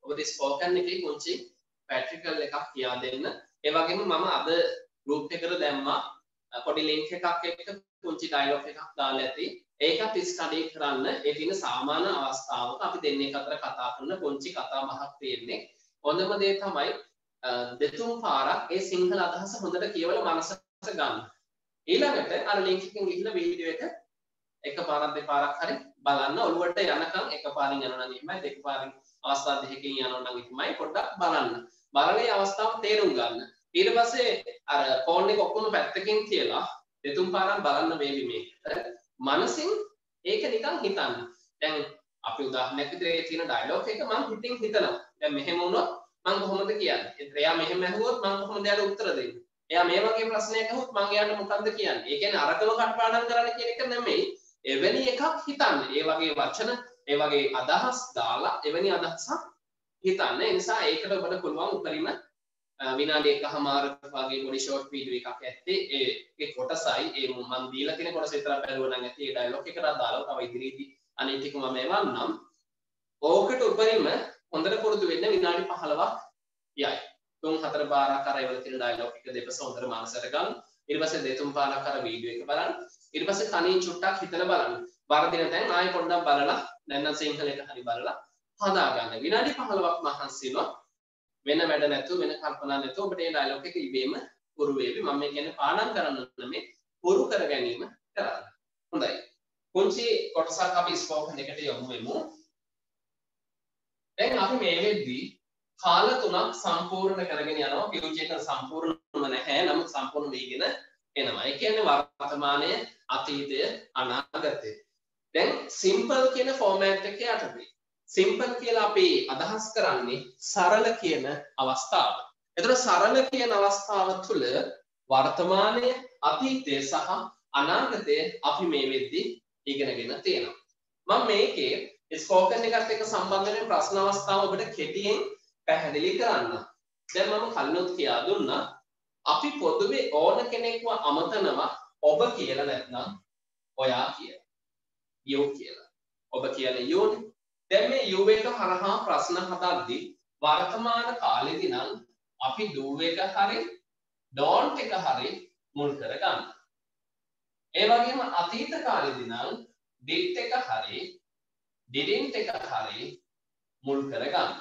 ඔබට ස්පෝකන් එකේ කුංචි ප්‍රැක්ටිකල් එකක් කියා දෙන්න. ඒ වගේම මම අද ගෲප් එකට දැම්මා පොඩි ලින්ක් එකක් එක්ක කුංචි ඩයලොග් එකක් දාලා ඇති. ඒකත් ස්ටඩි කරන්න. ඒ තියෙන සාමාන්‍ය අවස්ථාවක අපි දෙන්නේ අතර කතා කරන කුංචි කතා බහක් තියෙන්නේ. හොඳම දේ තමයි දෙතුන් පාරක් ඒ සිංහල අදහස හොඳට කියවලා මනසට ගන්න. ඊළඟට අර ලින්ක් එකෙන් ගිහිල්ලා වීඩියෝ එක එකපාරක් දෙපාරක් හරි බලන්න. ඔළුවට යනකම් එකපාරින් යනවා නම් එහෙමයි, දෙකපාරින් අවස්ථා දෙකකින් යනවා නම් එහෙමයි. පොඩ්ඩක් බලන්න. බලන්නේ අවස්ථාව තේරුම් ගන්න. ඊට පස්සේ අර ෆෝන් එක ඔක්කොම පැත්තකින් තියලා දෙතුන් පාරක් බලන්න වේවි මේකට. මනසින් ඒක නිකන් හිතන්න. දැන් අපි උදාහරණයක් විදිහට තියෙන ඩයලොග් එක මම හිතින් හිතනවා. දැන් මෙහෙම වුණොත් මම කොහොමද කියන්නේ? එයා මෙහෙම ඇහුවොත් මම කොහොමද එයාට උත්තර දෙන්නේ? එයා මේ වගේ ප්‍රශ්නයක් අහුවොත් මම එයාට මොකද්ද කියන්නේ? ඒ කියන්නේ අරකම කටපාඩම් කරන්න කියන එක නෙමෙයි. එවැනි එකක් හිතන්න. ඒ වගේ වචන, ඒ වගේ අදහස් දාලා එවැනි අදහසක් හිතන්න. ඒ නිසා ඒකට ඔබට පුළුවන් උපරිම විනාඩි 1කමාරක වගේ පොඩි ෂෝට් වීඩියෝ එකක් ඇත්තේ. ඒ කොටසයි ඒ මම දීලා තියෙන කොටස විතර බලුවා නම් ඇති. ඒ ඩයලොග් එකට දාලා තව ඉදිරියේදී අනිත් එක මම එවන්නම්. ඕකට උපරිම හොඳට පුරුදු වෙන්න විනාඩි 15ක් යයි. 3-4 පාරක් අර ඒවල තියෙන ඩයලොග් එක දෙපස හොඳට මනසට ගන්න. ඊට පස්සේ 2-3 පාරක් අර වීඩියෝ එක බලන්න. ඊට පස්සේ තනියෙන් චුට්ටක් හිතලා බලන්න. වර්ධින තැන් ආයෙ පොඩ්ඩක් බලලා නැත්නම් සිංහල එක හරි බලලා හදා ගන්න. විනාඩි 15ක් මහන්සි වෙනවා. වෙන වැඩ නැතුව වෙන කල්පනා නැතුව ඔබට මේ ඩයලොග් එක ඉබේම පුරු වේවි. මම මේ කියන්නේ පාඩම් කරන්න නෙමෙයි, පුරු කර ගැනීම කරන්න. හොඳයි. කුංචි කොටසක් අපි ස්පෝකන් එකට යමු වෙමු. දැන් අපි මේ වෙද්දී කාල 3ක් සම්පූර්ණ කරගෙන යනවා. පියුච් එක සම්පූර්ණම නැහැ. නමුත් සම්පූර්ණ වෙගෙන එනවා. ඒ කියන්නේ වර්තමානය, අතීතය, අනාගතය. දැන් සිම්පල් කියන ෆෝමැට් එකේ යටතේ සිම්පල් කියලා අපි අදහස් කරන්නේ සරල කියන අවස්ථාව. එතකොට සරල කියන අවස්ථාව තුළ වර්තමානය, අතීතය සහ අනාගතය අපි මේ වෙද්දී ඉගෙනගෙන තියෙනවා. මම මේකේ ස්පෝකන් එකත් එක්ක සම්බන්ධ වෙන ප්‍රශ්න අවස්ථාව ඔබට කෙටියෙන් පැහැදිලි කරන්න. දැන් මම කලිනුත් කියා දුන්නා අපි පොදුවේ ඕන කෙනෙක්ව අමතනවා ඔබ කියලා නැත්නම් ඔයා කියලා. you කියලා. ඔබ කියන්නේ you නේ. දැන් මේ you එක හරහා ප්‍රශ්න හදද්දී වර්තමාන කාලෙදී නම් අපි do එක හරි don't එක හරි මුල් කරගන්න. ඒ වගේම අතීත කාලෙදී නම් did එක හරි didn't එක හරි මුල් කරගන්න.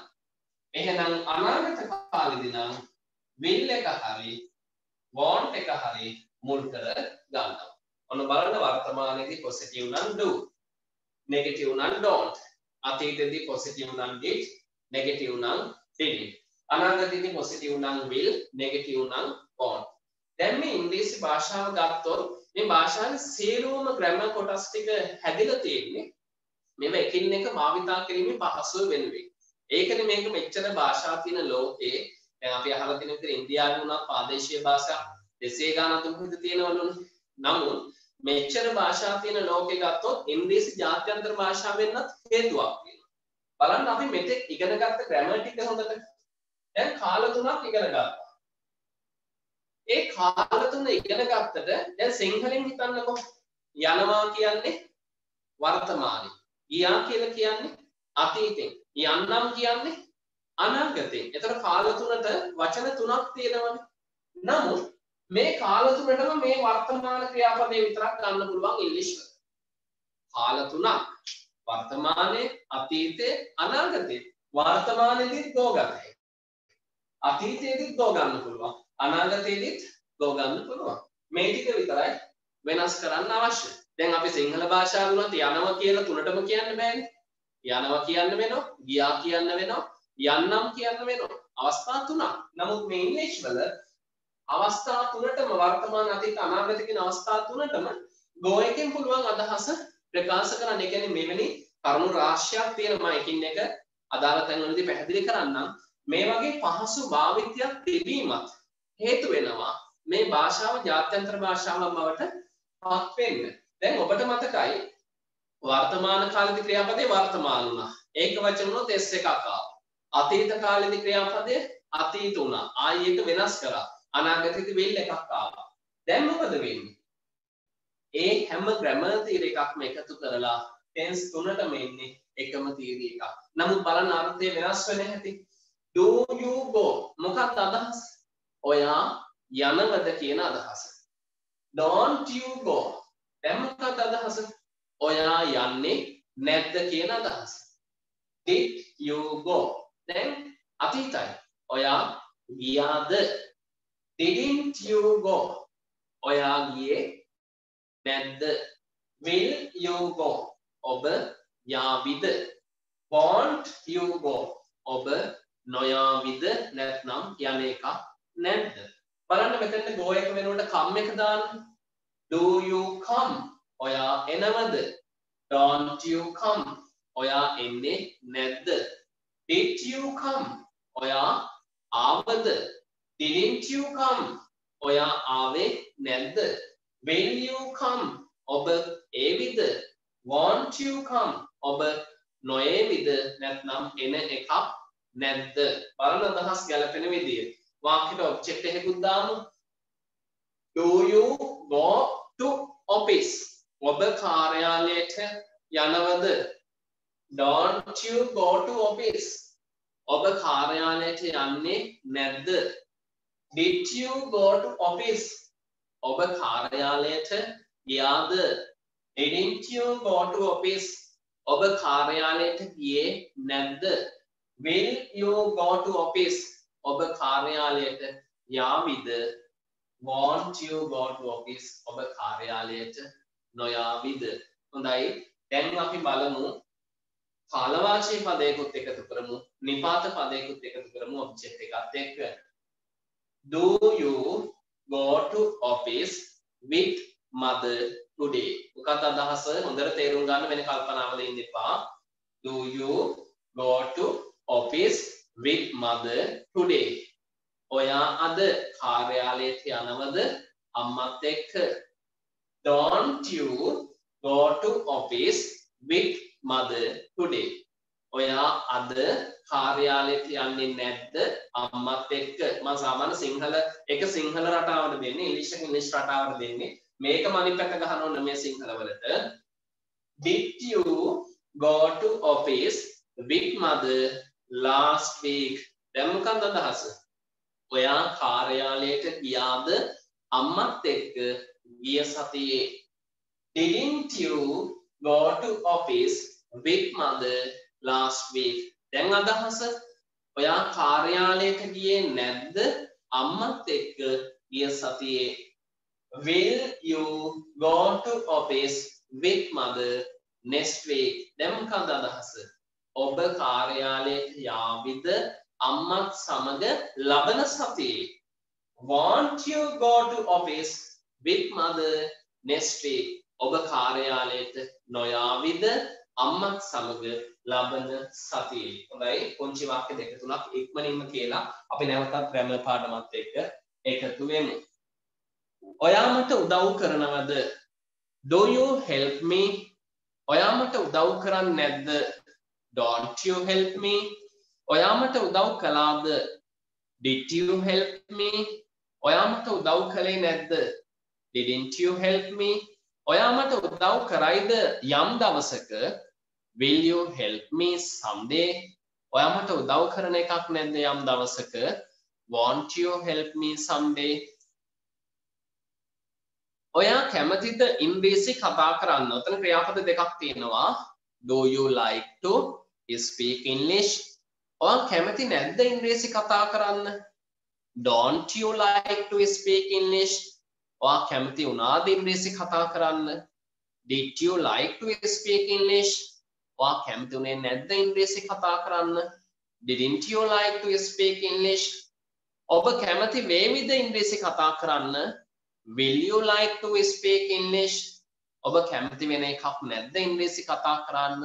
එහෙනම් අනාගත කාලෙදී නම් will එක හරි want එක හරි මුල් කර ගන්නවා. ඔන්න බලන්න වර්තමානයේදී positive නම් do, negative නම් don't, අතීතයේදී positive නම් did, negative නම් didn't, අනාගතයේදී positive නම් will, negative නම් want. දැන් මේ ඉංග්‍රීසි භාෂාව ගත්තොත් මේ භාෂාවේ සියලුම ග්‍රැමර් කොටස් ටික හැදිලා තියෙන්නේ මේව එකින් එක භාවිතා කිරීමේ පහසුව වෙනුවෙන්. ඒකනේ මේක මෙච්චර භාෂා තියෙන ලෝකේ දැන් අපි අහලා තියෙන විදිහට ඉන්දියාවේ වුණා ප්‍රාදේශීය භාෂා 200 ගණන් තුනක තියෙනවලුනේ. නමුත් මෙච්චර භාෂා තියෙන ලෝකේ ගත්තොත් ඉංග්‍රීසි ජාත්‍යන්තර භාෂාව වෙන්නත් හේතුවක් තියෙනවා. බලන්න අපි මෙතෙක් ඉගෙන ගත්ත ග්‍රැමර් ටික හොඳට දැන් කාල 3ක් ඉගෙන ගත්තා. ඒ කාල 3 ඉගෙන ගත්තට දැන් සිංහලෙන් හිතන්නකෝ. යනවා කියන්නේ වර්තමානයේ. ගියා කියලා කියන්නේ අතීතෙන්. යන්නම් කියන්නේ අනාගතෙන්. එතකොට කාල 3ට වචන 3ක් තියෙනවනේ. නමුත් මේ කාල 3ටම මේ වර්තමාන ක්‍රියාපදේ විතරක් ගන්න පුළුවන් ඉංග්‍රීසි වල. කාල 3ක්. වර්තමානයේ, අතීතයේ, අනාගතයේ. වර්තමානයේදී දෝ ගන්න. අතීතයේදී දෝ ගන්න පුළුවන්. අනාගතයේදීත් දෝ ගන්න පුළුවන්. මේ ටික විතරයි වෙනස් කරන්න අවශ්‍ය. දැන් අපි සිංහල භාෂාව වුණත් යනවා කියලා තුනටම කියන්න බෑනේ. යනවා කියන්න වෙනවා, ගියා කියන්න වෙනවා, යන්නම් කියන්න වෙනවා. අවස්ථා තුනක්. නමුත් මේ ඉංග්‍රීසි වල අවස්ථා තුනටම වර්තමාන, අතීත, අනාගත කියන අවස්ථා තුනටම go එකෙන් පුළුවන් අදහස ප්‍රකාශ කරන්න. ඒ කියන්නේ මෙවැනි කරුණු රාශියක් තියෙනවා. එකින් එක අදාළ තැන්වලදී පැහැදිලි කරන්නම්. මේ වගේ පහසු භාවිතයක් තිබීමත් හේතු වෙනවා මේ භාෂාව ජාත්‍යන්තර භාෂාවක් බවට පත් වෙන්න. දැන් ඔබට මතකයි වර්තමාන කාලේදී ක්‍රියාපදේ වර්තමාන වුණා. ඒක වචන වුණොත් s එකක් ආවා. අතීත කාලේදී ක්‍රියාපදේ අතීත වුණා. ආයි ඒක වෙනස් කරා. අනාගතයේදී will එකක් ආවා. දැන් මොකද වෙන්නේ? ඒ හැම ග්‍රැමර් තියරි එකක්ම එකතු කරලා ටෙන්ස් තුනටම එන්නේ එකම තියරි එකක්. නමුත් බලන්න අර්ථය වෙනස් වෙන හැටි. Do you go? මොකක්ද අදහස? ඔයා යනවද කියන අදහස. Don't you go? දැන් මොකක්ද අදහස? ඔයා යන්නේ නැද්ද කියන අදහස. Did you go? දැන් අතීතයි. ඔයා ගියාද? Didn't you go? ඔයා ගියේ නැද්ද? Will you go? ඔබ යාවිද? Won't you go? ඔබ නොයාවිද නැත්නම් යන එක නැද්ද? බලන්න මෙතන go එක වෙනුවට come එක දාන්න. Do you come? ඔයා එනවද? Don't you come? ඔයා එන්නේ නැද්ද? Did you come? ඔයා ආවද? Didn't you come? ඔයා ආවේ නැද්ද? Will you come? ඔබ ඒවිද? Won't you come? ඔබ නොඒවිද නැත්නම් එන එකක් නැද්ද? බලන්න අදහස් ගැලපෙන විදිය. වාක්‍යෙට ඔබ්ජෙක්ට් එකකුත් දාමු. Do you go to office? ඔබ කාර්යාලයට යනවද? Don't you go to office? ඔබ කාර්යාලයට යන්නේ නැද්ද? Did you go to office? ඔබ කාර්යාලයට ගියාද? Didn't you go to office? ඔබ කාර්යාලයට ගියේ නැද්ද? Will you go to office? ඔබ කාර්යාලයට යාවිද? Won't you go to office? ඔබ කාර්යාලයට නොයාවිද? හොඳයි. දැන් අපි බලමු කාලවාචී පදයකුත් එකතු කරමු, නිපාත පදයකුත් එකතු කරමු ඔබ්ජෙක්ට් එකත් එක්ක. Do you go to office with mother today? මොකක්ද අදහස? හොඳට තේරුම් ගන්න, වෙන කල්පනාවල ඉන්න එපා. Do you go to office with mother today? ඔයා අද කාර්යාලයට යනවද අම්මත් එක්ක? Don't you go to office with mother today? ඔයා අද කාර්යාලයට යන්නේ නැද්ද අම්මත් එක්ක? මම සාමාන්‍ය සිංහල එක සිංහල රටාවට දෙන්නේ, ඉංග්‍රීසි රටාවට දෙන්නේ. මේක මනින් පැත්ත ගහන්න ඕන මේ සිංහල වලට. Did you go to office with mother last week? දැන් මොකක්ද අදහස? ඔයා කාර්යාලයට ගියාද අම්මත් එක්ක ගිය සතියේ? Didn't you go to office with mother last week? දැන් අදහස ඔයා කාර්යාලයට ගියේ නැද්ද අම්මත් එක්ක ගිය සතියේ? Will you go to office with mother next week? දැන් මොකක්ද අදහස? ඔබ කාර්යාලයට යාවිද අම්මත් සමග ලබන සතියේ? Won't you go to office with mother next week? ඔබ කාර්යාලයට නොයාවිද අම්මත් සමග ලබන සතියේ? හොඳයි, පුංචි වාක්‍ය දෙක තුනක් ඉක්මනින්ම කියලා අපි නැවතත් ග්‍රැමර් පාඩමත් එක්ක එකතු වෙමු. ඔයා මට උදව් කරනවද? Do you help me? ඔයා මට උදව් කරන්නේ නැද්ද? Don't you help me? ඔයා මට උදව් කළාද? Did you help me? ඔයා මට උදව් කළේ නැද්ද? Didn't you help me? ඔයා මට උදව් කරයිද යම් දවසක? Will you help me someday? ඔයා මට උදව් කරන එකක් නැද්ද යම් දවසක? Won't you help me someday? ඔයා කැමතිද ඉංග්‍රීසි කතා කරන්න? ඔතන ක්‍රියාපද දෙකක් තියෙනවා. Do you like to speak English? ඔයා කැමති නැද්ද ඉංග්‍රීසි කතා කරන්න? Don't you like to speak English? ඔයා කැමති වුණාද ඉංග්‍රීසි කතා කරන්න? Did you like to speak English? ඔයා කැමති වුණේ නැද්ද ඉංග්‍රීසි කතා කරන්න? Didn't you like to speak English? ඔබ කැමති වේවිද ඉංග්‍රීසි කතා කරන්න? Will you like to speak English? ඔබ කැමති වෙන එකක් නැද්ද ඉංග්‍රීසි කතා කරන්න?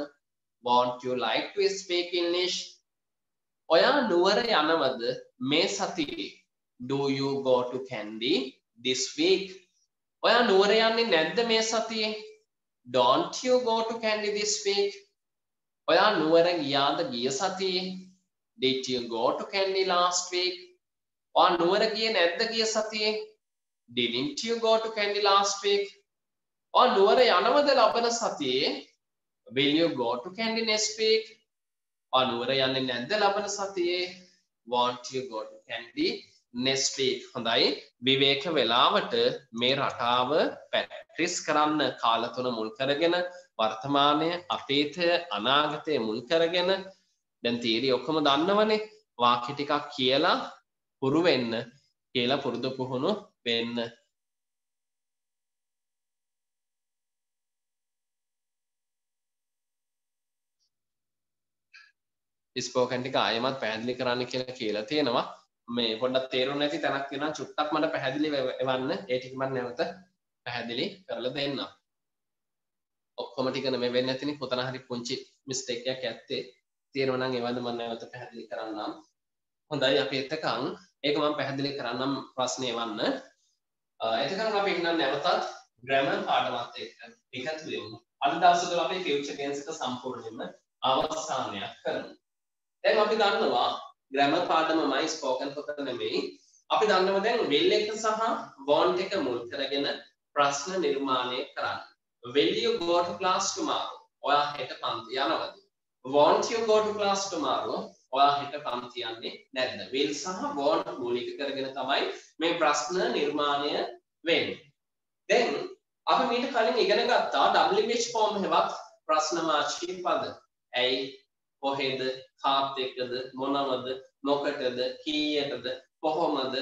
Won't you like to speak English? ඔයා නුවර යනවද මේ සතියේ? Do you go to Kandy this week? ඔයා නුවර යන්නේ නැද්ද මේ සතියේ? Don't you go to Kandy this week? ඔයා නුවර ගියාද ගිය සතියේ? Did you go to Kandy last week? ඔයා නුවර ගියේ නැද්ද ගිය සතියේ? Didn't you go to Kandy last week? ඔයා නුවර යනවද ලබන සතියේ? Will you go to Kandy next week? ඔයා නුවර යන්නේ නැද්ද ලබන සතියේ? Won't you go to Kandy next week? හොඳයි, විවේක වේලාවට මේ රටාව ප්‍රැක්ටිස් කරන්න කාල තුන මුල් කරගෙන වර්තමානය අතීතය අනාගතය මුල් කරගෙන දැන් තීරි ඔක්කොම දන්නවනේ. වාක්‍ය ටිකක් කියලා පුරු වෙන්න, කියලා පුරුදු පුහුණු වෙන්න. ස්පෝකන් ටික ආයෙමත් පැහැදිලි කරන්න කියලා තියෙනවා. මේ පොඩ්ඩක් තේරුම් නැති තැනක් වෙනවා, චුට්ටක් මට පැහැදිලි වෙවන්න. ඒ ටික මම නැවත පැහැදිලි කරලා දෙන්නම්. ඔක්කොම ටික නෙමෙයි වෙන්නේ නැතිනේ, කොතන හරි පුංචි මිස්ටේක් එකක් ඇත්තේ තියෙනවා නම් ඒවද මම නැවත පැහැදිලි කරන්නම්. හොඳයි, අපි එතකන් ඒක මම පැහැදිලි කරන්නම් ප්‍රශ්නේ වන්න. එතකන් අපි ඉන්න නැවතත් ග්‍රැමර් පාඩමත් එක්ක එකතු වෙමු. අද දවසේ අපි ෆියුචර් ටෙන්ස් එක සම්පූර්ණයෙන්ම අවසානයක් කරමු. දැන් අපි දන්නවා ග්‍රැමර් පාඩමමයි, ස්පෝකන් පොත නෙමෙයි. අපි දන්නවා දැන් will එක සහ want එක මුල් කරගෙන ප්‍රශ්න නිර්මාණය කරන්න. Will you go to class tomorrow? ඔයා හෙට පන්ති යනවද? Won't you go to class tomorrow? ඔයා හෙට පන්ති යන්නේ නැද්ද? will සහ want මූලික කරගෙන තමයි මේ ප්‍රශ්න නිර්මාණය වෙන්නේ. දැන් අපි මීට කලින් ඉගෙන ගත්තා WH form හෙවත් ප්‍රශ්නවාචී පද. ඇයි, කොහෙද, කාත් එක්කද, මොනවද, මොකටද, කීයටද, කොහොමද,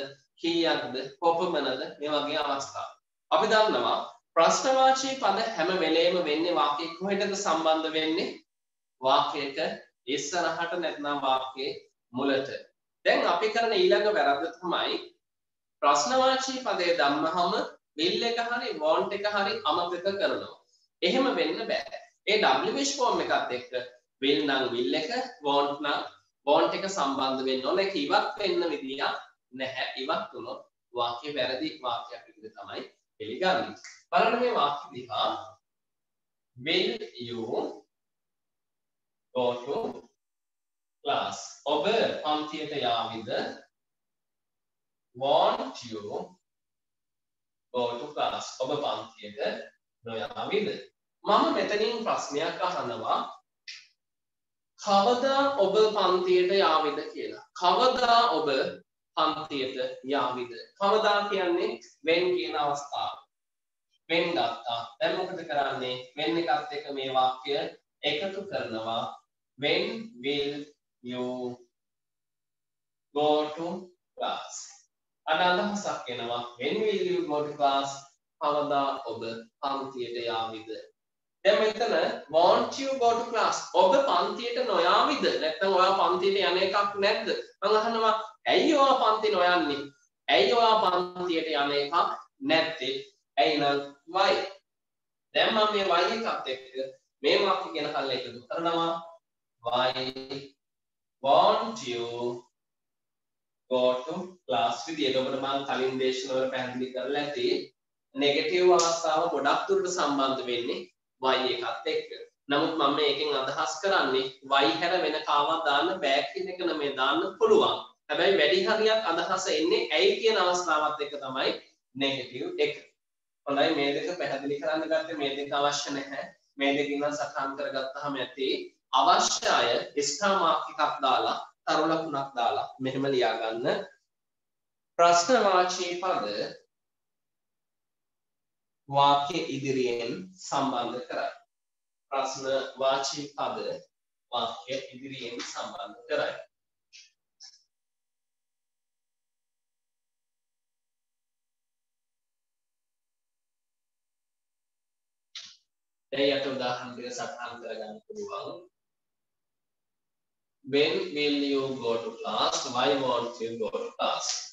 කීයක්ද, කොපමණද, මේ වගේ අවස්ථා. අපි දන්නවා ප්‍රශ්නවාචී පද හැම වෙලේම වෙන්නේ වාක්‍යයක කොහෙටද සම්බන්ධ වෙන්නේ? වාක්‍යයක ඉස්සරහට නැත්නම් වාක්‍යයේ මුලට. දැන් අපි කරන ඊළඟ වැරද්ද තමයි ප්‍රශ්නවාචී පදේ දැම්මහම will එක හරි want එක හරි අමතක කරනවා. එහෙම වෙන්න බෑ. ඒ WH form එකත් එක්ක will නම් will එක, want නම් want එක සම්බන්ධ වෙන්න ඕන. ඒක ඉවත් වෙන්න විදියක් නැහැ. ඉවත් වුණොත් වාක්‍ය වැරදි වාක්‍යයක් විදිහට තමයි පිළිගන්නේ. බලන්න මේ වාක්‍ය දිහා. Will you go to class? ඔබ පන්තියට යාවිද? Want you go to class? ඔබ පන්තියට නොයාවිද? මම මෙතනින් ප්‍රශ්නයක් අහනවා. කවදා ඔබ පන්තියට යාවිද කියලා. කවදා ඔබ පන්තියට යාවිද? කවදා කියන්නේ when කියන අවස්ථාව. when ගත්තා. දැන් මොකද කරන්නේ? when එකත් එක්ක මේ වාක්‍ය එකතු කරනවා. when will you go to class. අදහසක් එනවා when will you go to class? කවදා ඔබ පන්තියට යාවිද? දැන් මෙතන want you go to class ඔබ පන්තියට නොයාවිද? නැත්නම් ඔයා පන්තියට යන එකක් නැද්ද? මම අහනවා ඇයි ඔයා පන්ති නොයන්නේ? ඇයි ඔයා පන්තියට යන එකක් නැත්තේ? ඇයි නම් why? දැන් මම මේ why එකත් එක්ක මේ වාක්‍ය කියන කල්ල එකතු කරනවා why want you go to class විදියට. ඔබට මම කලින් දේශනාවල පැහැදිලි කරලා ඇති නෙගටිව් අවස්ථාව ගොඩක් දුරට සම්බන්ධ වෙන්නේ y එකත් එක්ක. නමුත් මම මේකෙන් අදහස් කරන්නේ y හැර වෙන කාවක් දාන්න බෑ කියන එක නෙමෙයි දාන්න පුළුවන්. හැබැයි වැඩි හරියක් අදහස එන්නේ ඇයි කියන අවස්ථාවත් එක්ක තමයි නෙගටිව් එක. හොඳයි මේ දෙක පැහැදිලි කරන්න ගත්තේ මේ දෙක අවශ්‍ය නැහැ. මේ දෙක ඉන්න සටහන් කරගත්තාම ඇති අවශ්‍ය අය ස්ටාර් මාක් එකක් දාලා තරු ලකුණක් දාලා මෙහෙම ලියා ගන්න. ප්‍රශ්නවාචී පද වාක්‍ය ඉදිරියෙන් සම්බන්ධ කරයි. ප්‍රශ්නවාචී පද වාක්‍ය ඉදිරියෙන් සම්බන්ධ කරයි. දැන් යට උදාහරණ දෙක සටහන් කරගන්න පුළුවන්. When will you go to class? Why won't you go to class?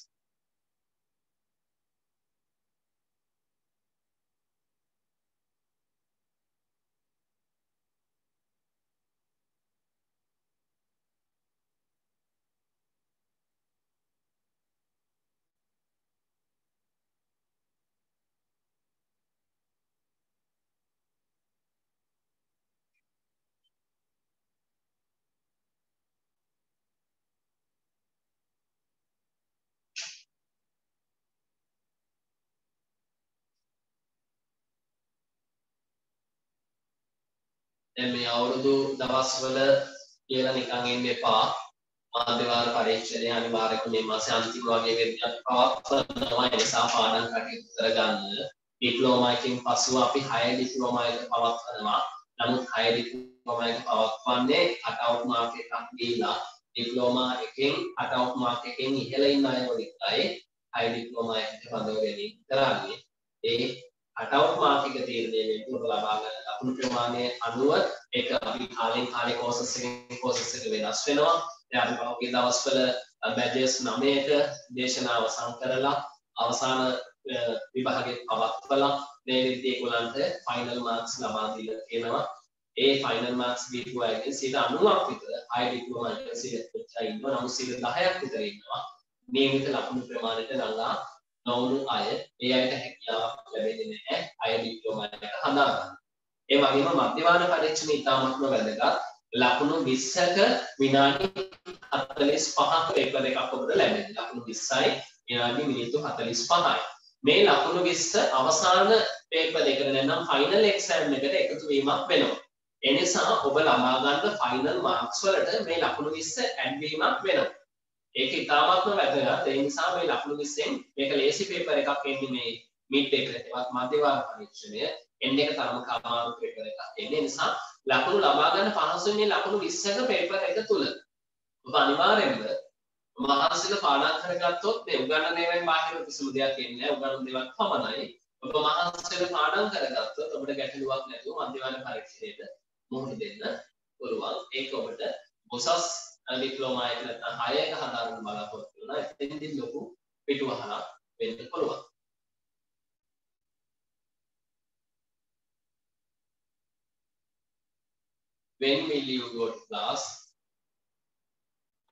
දැන් මේ අවුරුදු දවස්වල කියලා නිකන් ඉන්න එපා. මාධ්‍යවාර පරීක්ෂණය අනිවාර්යයෙන්ම මේ මාසේ අන්තිම වගේ වෙද්දී පවත්වනවා. ඒ නිසා පාඩම් කටයුතු කරගන්න. ඩිප්ලෝමා එකකින් පසුව අපි 6 ඩිප්ලෝමා එක පවත්වනවා. නමුත් 6 ඩිප්ලෝමා එක පවත්වන්නේ කට් අවුට් මාක් එකක් දීලා ඩිප්ලෝමා එකෙන් කට් අවුට් මාක් එකෙන් ඉහළ ඉන්න අය වලිටයි 6 ඩිප්ලෝමා එකට බඳව ගැනීම කරන්නේ. ඒ කට් අවුට් මාක් එක තීරණය වෙන්නේ ඔබ ලබා ගන්න ලකුණු ප්‍රමාණය අනුව ඒක අපි කාලෙන් කාලේ කෝසස් එක වෙනස් වෙනවා. දැන් අපි පහුගිය දවස්වල බැජස් 9ක දේශනාව අවසන් කරලා අවසාන විභාගයේ පවත්වලා මේ විදිහේ ඒගොල්ලන්ට ෆයිනල් මාක්ස් ලබා දීලා තියෙනවා. ඒ ෆයිනල් මාක්ස් දීපු අයගෙන් 90ක් විතර අය ඩිප්ලෝමා එකේ සිලෙක්ට් ඉන්නවා. නමුත් 10ක් විතර ඉන්නවා නියමිත ලකුණු ප්‍රමාණයට ළඟා නොවුණු අය. ඒ අයට හැකියාවක් ලැබෙන්නේ නැහැ අය ඩිප්ලෝමා එක හදාගන්න. ඒ වගේම මධ්‍යවාන පරීක්ෂණ ඉතාමත්ම වැදගත්. ලකුණු 20ක විනාඩි 45ක පේපර් එකක් ඔබට ලැබෙනවා. ලකුණු 20යි විනාඩි මිනිත්තු 45යි. මේ ලකුණු 20 අවසාන පේපර් එකට නැත්නම් ෆයිනල් එක්සෑම් එකට එකතු වීමක් වෙනවා. ඒ නිසා ඔබ ලබා ගන්න ෆයිනල් මාක්ස් වලට මේ ලකුණු 20 ඇඩ් වීමක් වෙනවා. ඒක ඉතාමත්ම වැදගත්. ඒ නිසා මේ ලකුණු 20න් මේක ලේසි පේපර් එකක් එන්නේ මේ මිඩ් එකට මධ්‍යවාර පරීක්ෂණය එන්න එක තරම කමාරු පේපර් එකක් එන්නේ. නිසා ලකුණු ලබා ගන්න පහසුන්නේ ලකුණු 20ක පේපර් එක තුල. ඔබ අනිවාර්යයෙන්ම මහාසිල පාඩම් කරගත්තොත් මේ උගන්නන ඒවායින් බාහිර කිසිම දෙයක් එන්නේ නැහැ. උගන්නන දේවල් පමණයි. ඔබ මහාසිල පාඩම් කරගත්තොත් ඔබට ගැටලුවක් නැතුව මධ්‍යවාර පරීක්ෂණයට මුහුණ දෙන්න පුළුවන්. ඒක ඔබට මොසස් ඩිප්ලෝමා එක නැත්නම් 6ක හදාගන්න බලාපොරොත්තු වෙනවා. එතෙන්දී ලොකු පිටුවහලක් වෙන්න පුළුවන්. When will you go to class?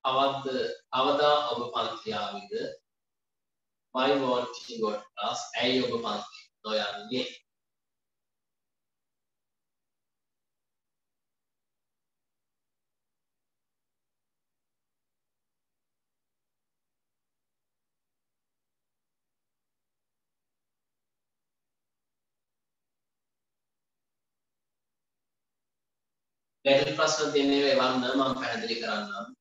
අවදා ඔබ පන්ති ආවිද? Why won't you go to class? ඇයි ඔබ පන්ති නොයන්නේ? ගැටළු ප්‍රශ්න තියෙනවා එවන්න මම පැහැදිලි කරන්නම්.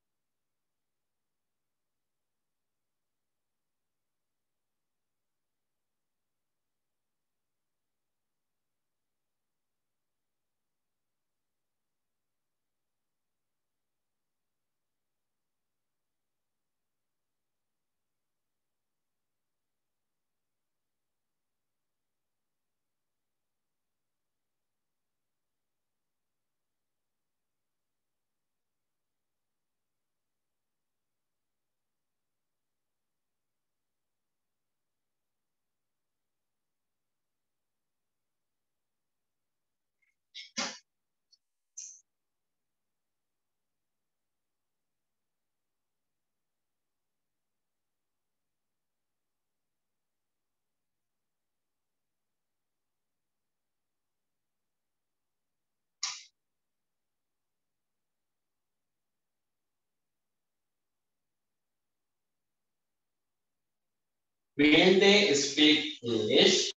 Will they speak English?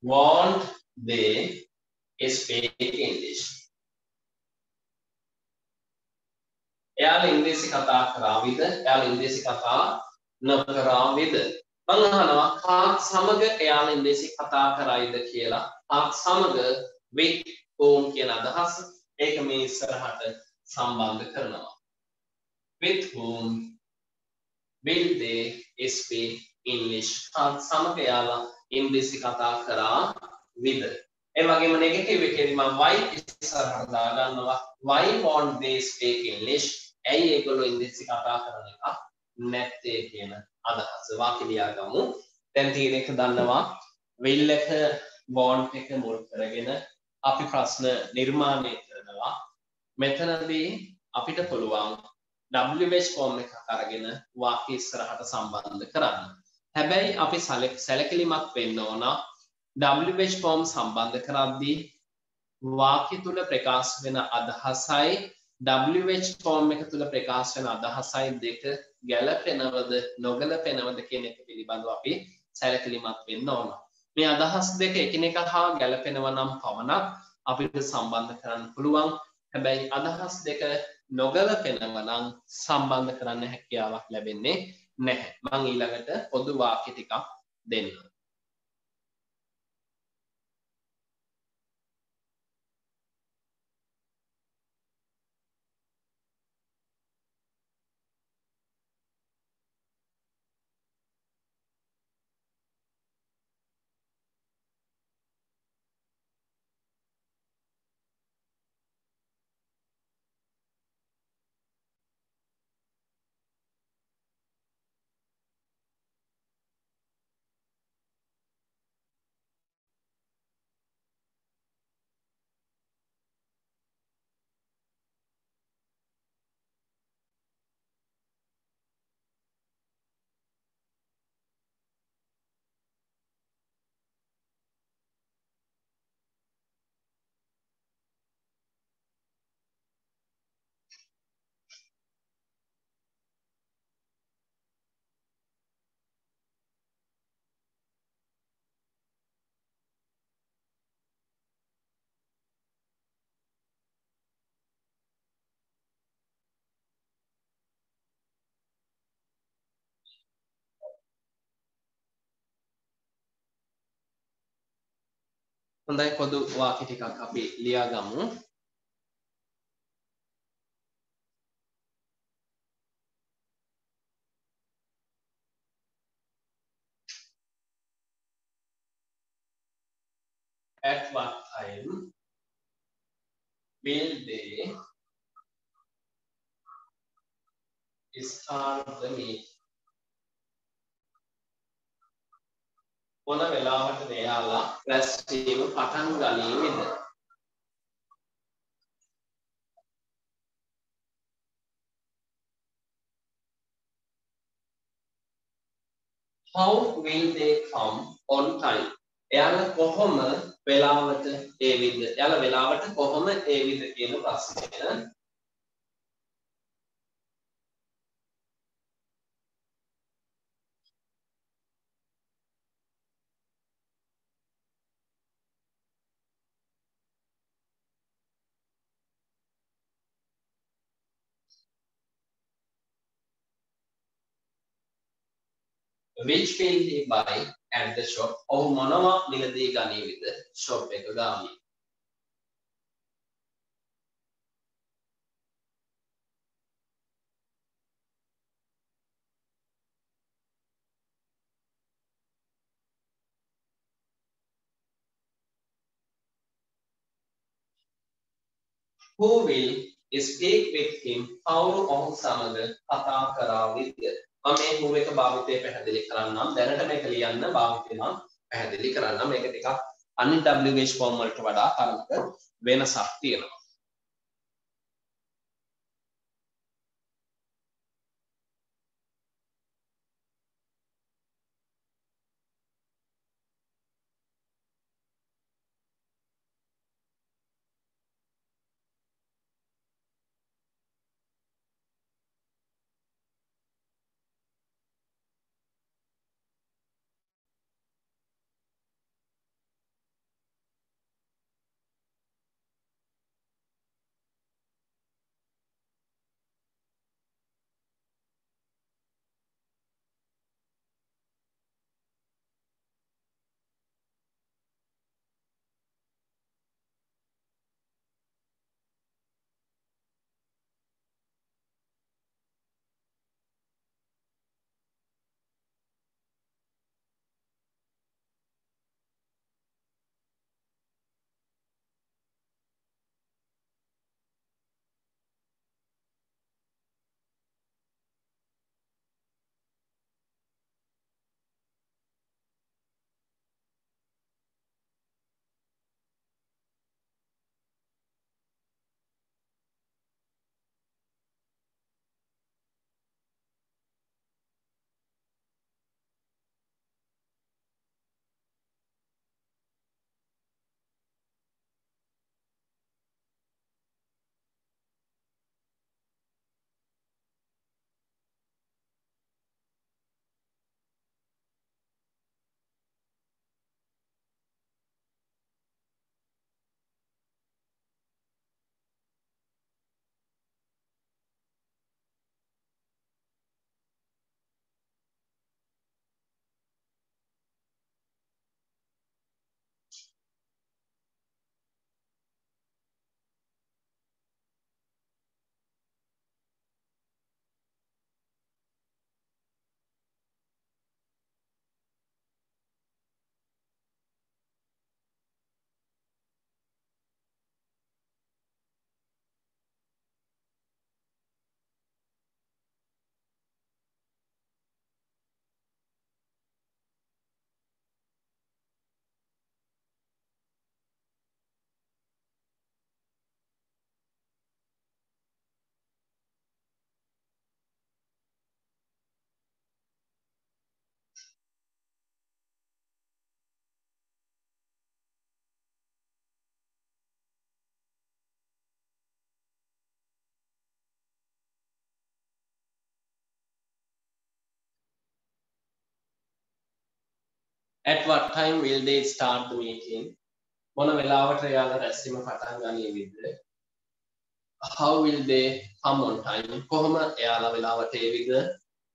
Won't they speak English? එයාලා ඉංග්‍රීසි කතා කරාවිද? එයාලා ඉංග්‍රීසි කතා නොකරාවිද? මම අහනවා කාත් සමග එයාලා ඉංග්‍රීසි කතා කරයිද කියලා. කාත් සමග with whom කියන අදහස ඒක මේ ඉස්සරහට සම්බන්ධ කරනවා. With whom will they speak English? කාත් සමග එයාලා ඉංග්‍රීසි කතා කරාවිද? ඒ වගේම නෙගටිව් එකේදී මම why ඉස්සරහට දාගන්නවා. Why won't they speak English? ඇයි ඒගොල්ලෝ ඉංග්‍රීසි කතා කරන එක නැත්තේ කියන අදහස. වාක්‍ය ලියා ගමු. දැන් තියෙන එක දන්නවා will එක want එක මුල් කරගෙන අපි ප්‍රශ්න නිර්මාණය කරනවා. මෙතනදී අපිට පුළුවන් WH form එකක් අරගෙන වාක්‍ය ඉස්සරහට සම්බන්ධ කරන්න. හැබැයි අපි සැලකිලිමත් වෙන්න ඕන WH form සම්බන්ධ කරද්දී වාක්‍ය තුල ප්‍රකාශ වෙන අදහසයි WH form එක තුල ප්‍රකාශ වෙන අදහසයි දෙක ගැළපෙනවද නොගැළපෙනවද කියන එක පිළිබඳව අපි සැලකිලිමත් වෙන්න ඕන. මේ අදහස් දෙක එකිනෙක හා ගැළපෙනවා නම් පමණක් අපිට සම්බන්ධ කරන්න පුළුවන්. හැබැයි අදහස් දෙක නොගැළපෙනවා නම් සම්බන්ධ කරන්න හැකියාවක් ලැබෙන්නේ නැහැ. මම ඊළඟට පොදු වාක්‍ය ටිකක් දෙන්නම්. හොඳයි පොදු වාක්‍ය ටිකක් අපි ලියා ගමු. At what time will they start the meeting? මොන වෙලාවටද එයාලා රැස්වීම පටන් ගනීවිද? How will they come on time? එයාලා කොහොම වෙලාවට ඒවිද? එයාලා වෙලාවට කොහොම ඒවිද කියන ප්‍රශ්නය. Which will he buy at the shop? ඔහු මොනවා මිලදී ගනීවිද shop එක ගාමී? Who will speak with him? කවුරු ඔහු සමග කතා කරාවිද? මම මේ who එක භාවිතය පැහැදිලි කරන්නම්. දැනට මේක ලියන්න භාවිතය නම් පැහැදිලි කරන්නම්. මේක ටිකක් අනිත් WH form වලට වඩා තරමක වෙනසක් තියෙනවා. At what time will they start the meeting? මොන වෙලාවට එයාලා රැස්වීම පටන් ගන්නේවිද? How will they come on time? කොහොම එයාලා වෙලාවට එවිද?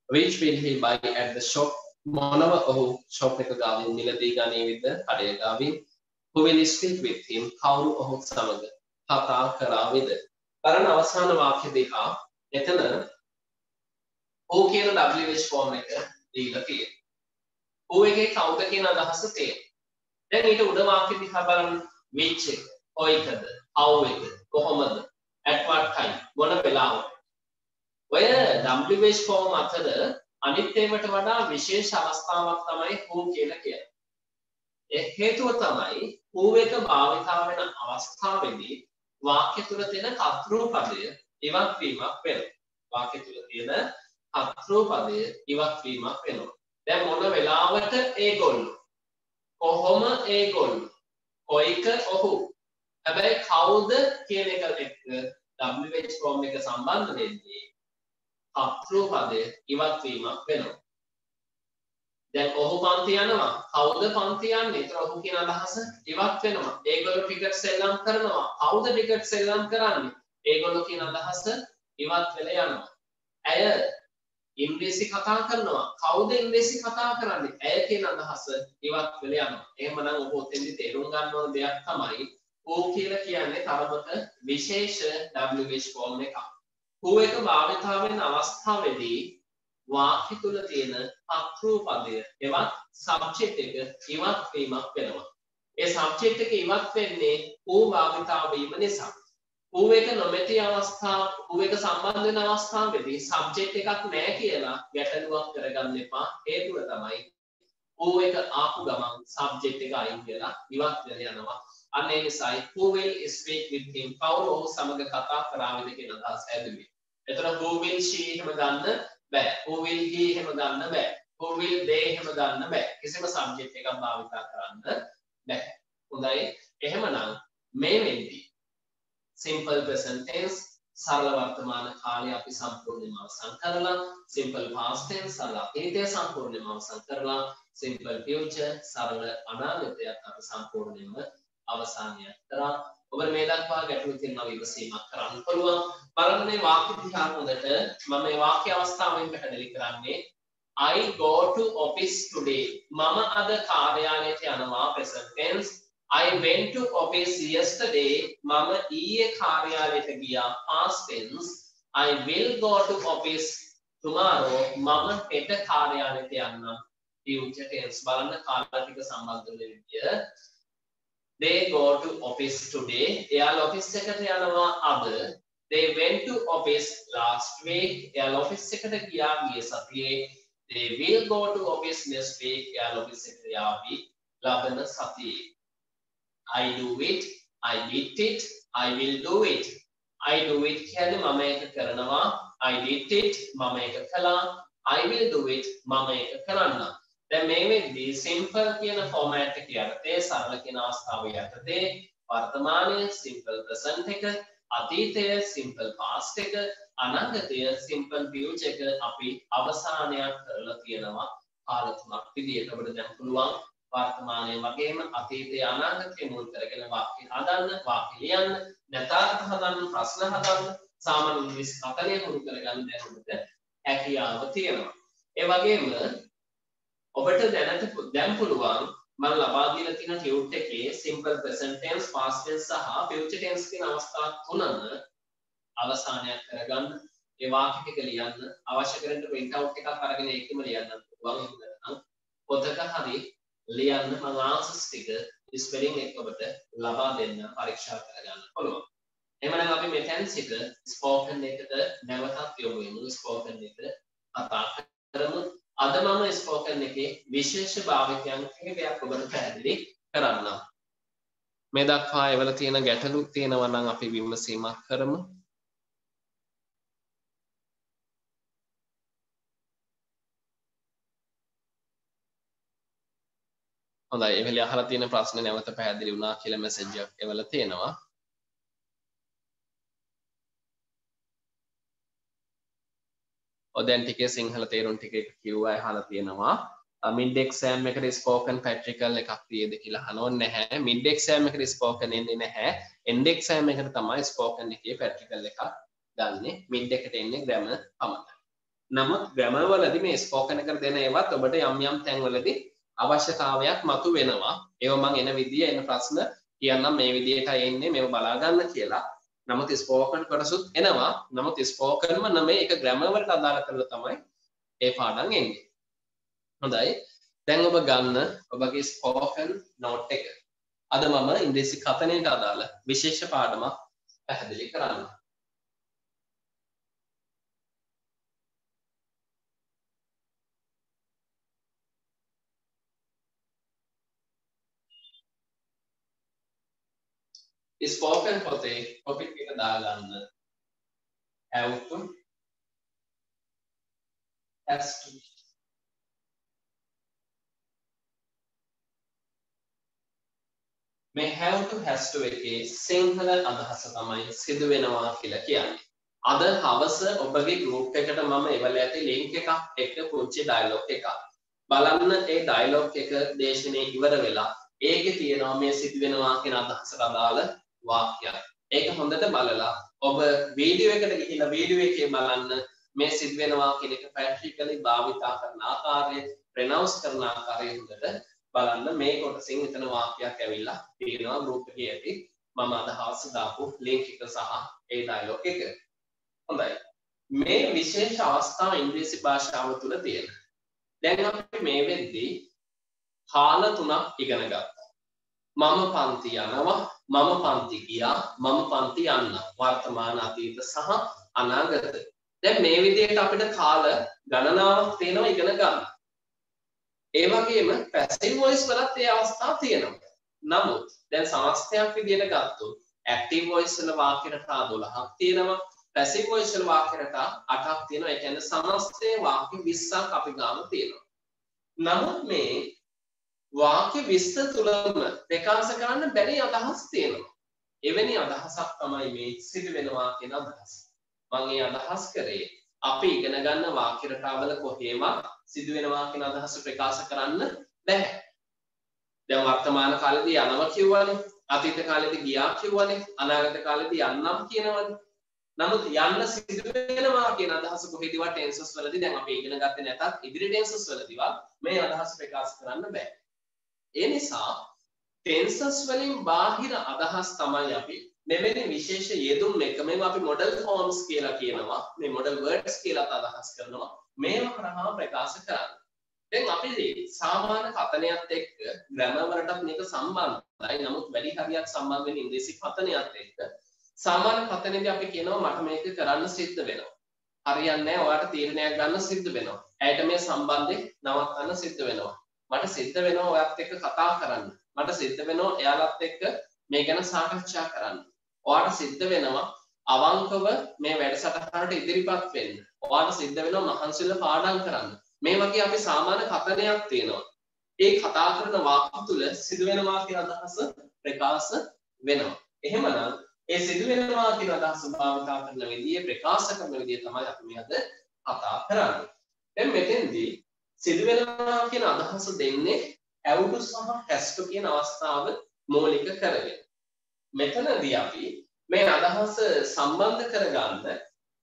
Which will he buy at the shop? මොනව ඔහු shop එක ගාවින් මිලදී ගන්නේවිද? කඩේ ගාවින්. Who will speak with him? කවුරු ඔහු සමග කතා කරාවිද? බලන්න අවසාන වාක්‍ය දෙක. එතන O කියන WH form එක දීලා තියෙනවා. O එකේ කවුද කියන අදහස තියෙනවා. දැන් ඊට උඩ වාක්‍ය දිහා බලන්න. which එක, කොයිකද, how එකද, කොහොමද, at what time, මොන වෙලාවට. ඔය WH form අතර අනිත් ඒවාට වඩා විශේෂ අවස්ථාවක් තමයි who කියලා කියන්නේ. ඒ හේතුව තමයි who එක භාවිතා වෙන අවස්ථාවේදී වාක්‍ය තුල තියෙන කර්තෘ පදය ඉවත් වීමක් වෙනවා. වාක්‍ය තුල තියෙන කර්තෘ පදය ඉවත් වීමක් වෙනවා. දැන් මොන වෙලාවට ඒගොල්ලෝ, කොහොම ඒගොල්ලෝ, කොයික ඔහු. හැබැයි කවුද කියන එක එක්ක WH form එක සම්බන්ධ වෙන්නේ කර්තෘ පදය ඉවත් වීමක් වෙනවා. දැන් ඔහු පන්ති යනවා, කවුද පන්ති යන්නේ? ඒතර ඔහු කියන අදහස ඉවත් වෙනවා. ඒගොල්ලෝ ටිකට් සෙල්ලම් කරනවා, කවුද ටිකට් සෙල්ලම් කරන්නේ? ඒගොල්ලෝ කියන අදහස ඉවත් වෙලා යනවා. ඇය ඉංග්‍රීසි කතා කරනවා, කවුද ඉංග්‍රීසි කතා කරන්නේ? ඇය කියන අදහස ඉවත් වෙලා යනවා. එහෙමනම් ඔබ ඔතෙන්දි තේරුම් ගන්න ඕන දෙයක් තමයි who කියලා කියන්නේ තරමක විශේෂ WH form එකක්. who එක භාවිතා වෙන අවස්ථාවේදී වාක්‍ය තුල තියෙන කර්තෘ පදය එවත් සබ්ජෙක්ට් එක ඉවත් වීමක් වෙනවා. ඒ සබ්ජෙක්ට් එක ඉවත් වෙන්නේ who භාවිතා වීම නිසා. who එක නොමැති අවස්ථාව, who එක සම්බන්ධ වෙන අවස්ථාවේදී සබ්ජෙක්ට් එකක් නැහැ කියලා ගැටලුවක් කරගන්න එපා. හේතුව තමයි who එක ආපු ගමන් subject එක අයින් වෙලා ඉවත් වෙලා යනවා. අන්න ඒ නිසායි who will speak with him කවුරු ඔහු සමග කතා කරාවිද කියන අදහස ඇදුවේ. එතකොට who will she එහෙම ගන්න බෑ. who will he එහෙම ගන්න බෑ. who will they එහෙම ගන්න බෑ. කිසිම subject එකක් භාවිත කරන්න බෑ. හොඳයි. එහෙමනම් මේ වෙද්දී simple present tense සරල වර්තමාන කාලය අපි සම්පූර්ණයෙන්ම අවසන් කරලා simple past tense සරල අතීතය සම්පූර්ණයෙන්ම අවසන් කරලා simple future සරල අනාගතයත් අපි සම්පූර්ණයෙන්ම අවසානයක් කරා. ඔබට මේ දක්වා ගැටලු තියෙනවා විමසීමක් කරන්න පුළුවන්. බලන්න මේ වාක්‍ය දිහා හොඳට මම මේ වාක්‍ය අවස්ථාවෙන් පැහැදිලි කරන්නේ I go to office today. මම අද කාර්යාලයට යනවා present tense. I went to office yesterday. මම ඊයේ කාර්යාලයට ගියා past tense. I will go to office tomorrow. මම හෙට කාර්යාලයට යන්නම් future tense. බලන්න කාල ටික සම්බන්ධ වෙන විදිය. They go to office today. එයාලා office එකට යනවා අද. They went to office last week. එයාලා office එකට ගියා ගිය සතියේ. They will go to office next week. එයාලා office එකට යාවි ලබන සතියේ. I do it, I did it, I will do it. I do it කියන්නේ මම ඒක කරනවා. I did it මම ඒක කළා. I will do it මම ඒක කරන්නම්. දැන් මේ වෙද්දී simple කියන format එක යටතේ සරල කියන අවස්ථාව යටතේ වර්තමානයේ simple present එක, අතීතය simple past එක, අනාගතය simple future එක අපි අවසානයක් කරලා තියෙනවා කාල තුනක් විදියට. ඔබට දැන් පුළුවන් වර්තමානයේ වගේම අතීතය අනාගතය මුල් කරගෙන වාක්‍ය හදන්න, වාක්‍ය ලියන්න, නැතාර්ථ හදන්න, ප්‍රශ්න හදන්න, සාමාන්‍ය ඉංග්‍රීසි කතනය මුල් කරගන්න දැන් ඔබට හැකියාව තියෙනවා. ඒ වගේම ඔබට දැන් පුළුවන් මම ලබා දීලා තියෙන ටියුට් එකේ simple present tense, past tense සහ future tense කියන අවස්ථා තුනම අවසානයක් කරගන්න. ඒ වාක්‍ය ටික ලියන්න, අවශ්‍ය කරන print out එකක් අරගෙන ඒකෙම ලියන්න පුළුවන්. එහෙනම් පොතක හරි ලියන්න මම ආන්සර්ස් ටික ස්පෙලිං එක ඔබට ලබා දෙන්න පරීක්ෂා කරගන්න පුළුවන්. එහෙනම් අපි මෙතෙන් සිට ස්පෝකන් එකට නැවතත් යොමු වෙමු. ස්පෝකන් එක කතා කරමු. අද මම ස්පෝකන් එකේ විශේෂ භාවිතයන් කිහිපයක් ඔබට පැහැදිලි කරන්නම්. මේ දක්වා එවල තියෙන ගැටලු තියෙනවා නම් අපි විමසීමක් කරමු. හොඳයි, එවෙලේ අහලා තියෙන ප්‍රශ්න නැවත පැහැදිලි වුණා කියලා මැසේජ් එකක් එවල තියෙනවා. දැන් ටිකේ සිංහල තේරුම් ටික කිව්වා අහලා තියෙනවා. මිඩ් එක්සෑම් එකට ස්පෝකන් ප්‍රැක්ටිකල් එකක් තියෙද කියලා අහනෝන්නේ නැහැ. මිඩ් එක්සෑම් එකට ස්පෝකන් එන්නේ නැහැ. එන්ඩ් එක්සෑම් එකට තමයි ස්පෝකන් එකේ ප්‍රැක්ටිකල් එකක් ගන්නෙ. මිඩ් එකට එන්නේ ග්‍රැමර් පමණයි. නමුත් ග්‍රැමර් වලදී මේ ස්පෝකන් එකට දෙන ඒවත් ඔබට යම් යම් තැන්වලදී අවශ්‍යතාවයක් මතු වෙනවා. ඒව මම එන විදිය එන ප්‍රශ්න කියන්නම් මේ විදියටයි එන්නේ මේව බලා ගන්න කියලා. නමුත් ස්පෝකන් කොටසුත් එනවා. නමුත් ස්පෝකන්ම නෙමෙයි ඒක ග්‍රැමර් වලට අදාළ කරලා තමයි ඒ පාඩම් එන්නේ. හොඳයි. දැන් ඔබ ගන්න ඔබගේ ස්පෝකන් නෝට් එක. අද මම ඉංග්‍රීසි කතනයට අදාළ විශේෂ පාඩමක් පැහැදිලි කරන්නම්. ස්පෝකන් පොතේ ටොපික් එක දාගන්න have to has to මේ have to has to එකේ සිංහල අදහස තමයි සිදු වෙනවා කියලා කියන්නේ. අද හවස ඔබගේ group එකට මම එවල ඇති link එකක් එක්ක පුංචි dialogue එකක් බලන්න. ඒ dialogue එක දේශනේ ඉවර වෙලා ඒකේ තියෙනවා මේ සිදු වෙනවා කියන අදහසට අදාළ වාක්‍යයක්. ඒක හොඳට බලලා ඔබ වීඩියෝ එකට ගිහිල්ලා වීඩියෝ එකේ බලන්න මේ සිදු වෙනවා කියන එක ප්‍රැක්ටිකලි භාවිතා කරන ආකාරය, ප්‍රොනවුන්ස් කරන ආකාරය හොඳට බලන්න. මේ කොටසින් එතන වාක්‍යයක් ඇවිල්ලා තියෙනවා group එකේ ඇති. මම අද හවස දාපු link එක සහ ඒ dialogue එක. හොඳයි. මේ විශේෂ අවස්ථාව ඉංග්‍රීසි භාෂාව තුල තියෙන. දැන් අපි මේ වෙද්දී කාල තුනක් ඉගෙන ගත්තා. මම පන්ති යනවා, මම පන්ති ගියා, මම පන්ති යන්න. වර්තමාන, අතීත සහ අනාගත. දැන් මේ විදිහට අපිට කාල ගණනාවක් තියෙනවා ඉගෙන ගන්න. ඒ වගේම පැසිව් වොයිස් වලත් ඒ අවස්ථා තියෙනවා. නමුත් දැන් සමස්තයක් විදිහට ගත්තොත් ඇක්ටිව් වොයිස් වල වාක්‍ය රටා 12ක් තියෙනවා. පැසිව් වොයිස් වල වාක්‍ය රටා 8ක් තියෙනවා. ඒ කියන්නේ සමස්තයේ වාක්‍ය 20ක් අපි ගාම තියෙනවා. නමුත් මේ වාක්‍ය 20 තුලම ප්‍රකාශ කරන්න බැරි අදහස් තියෙනවා. එවැනි අදහසක් තමයි මේ සිදු වෙනවා කියන අදහස. මම මේ අදහස් කරේ අපි ඉගෙන ගන්න වාක්‍ය රටාවල කොහේවත් සිදු වෙනවා කියන අදහස ප්‍රකාශ කරන්න බැහැ. දැන් වර්තමාන කාලේදී යනවා කියවනේ, අතීත කාලේදී ගියා කියවනේ, අනාගත කාලේදී යන්නම් කියනවනේ. නමුත් යන්න සිදු වෙනවා කියන අදහස කොහේදීවත් ටෙන්සස් වලදී දැන් අපි ඉගෙන ගත්තේ නැතත් ඉදිරි ටෙන්සස් වලදීවත් මේ අදහස ප්‍රකාශ කරන්න බෑ. ඒ නිසා ටෙන්සස් වලින් බාහිර අදහස් තමයි අපි මෙවැනි විශේෂ යෙදුම් එක මේවා අපි මොඩල් ෆෝම්ස් කියලා කියනවා. මේ මොඩල් වර්ඩ්ස් කියලා අදහස් කරනවා. මේවා කරහා ප්‍රකාශ කරන්නේ. දැන් අපි සාමාන්‍ය කතනයත් එක්ක ග්‍රැමර් වලටත් මේක සම්බන්ධයි. නමුත් වැඩි හරියක් සම්බන්ධ වෙන්නේ ඉංග්‍රීසි කතනයත් එක්ක. සාමාන්‍ය කතනයේදී අපි කියනවා මට මේක කරන්න සිද්ධ වෙනවා. හරියන්නේ නැහැ. ඔයාලට තීරණයක් ගන්න සිද්ධ වෙනවා. ඇයට මේ සම්බන්ධේ නවත්තන්න සිද්ධ වෙනවා. මට සිද්ධ වෙනවා ඔයත් එක්ක කතා කරන්න. මට සිද්ධ වෙනවා එයාලත් එක්ක මේ ගැන සාකච්ඡා කරන්න. ඔයාලට සිද්ධ වෙනවා අවංකව මේ වැඩසටහනට ඉදිරිපත් වෙන්න. ඔයාලට සිද්ධ වෙනවා මහන්සිලා පාඩම් කරන්න. මේ වගේ අපි සාමාන්‍ය කතනයක් තියෙනවා. ඒ කතා කරන වාක්‍ය තුල සිදු වෙනවා කියන අදහස ප්‍රකාශ වෙනවා. එහෙමනම් ඒ සිදු වෙනවා කියන අදහස භාවිතා කරන විදිය ප්‍රකාශ කරන විදිය තමයි අපි මේ අද කතා කරන්නේ. දැන් මෙතෙන්දී සිදු වෙනවා කියන අදහස දෙන්නේ have to සහ has to කියන අවස්ථාව මූලික කරගෙන. මෙතනදී අපි මේ අදහස සම්බන්ධ කරගන්න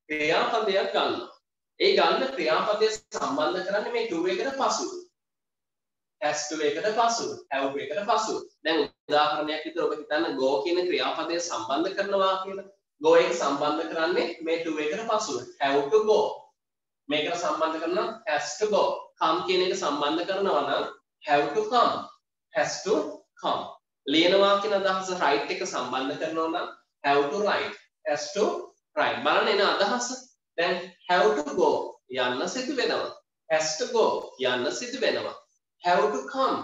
ක්‍රියාපදයක් ගන්නවා. ඒ ගන්න ක්‍රියාපදය සම්බන්ධ කරන්නේ මේ to එකට පසුව. has to එකට පසුව, have to එකට පසුව. දැන් උදාහරණයක් විදිහට ඔබ හිතන්න go කියන ක්‍රියාපදය සම්බන්ධ කරනවා කියලා. go එක සම්බන්ධ කරන්නේ මේ to එකට පසුව. have to go. මේකට සම්බන්ධ කරනවා has to go. come කියන එක සම්බන්ධ කරනවා නම් have to come. has to come. ලියනවා කියන අදහස write එක සම්බන්ධ කරනවා නම් have to write. has to write. බලන්න එන අදහස. දැන් have to go යන්න සිදු වෙනවා. has to go යන්න සිදු වෙනවා. have to come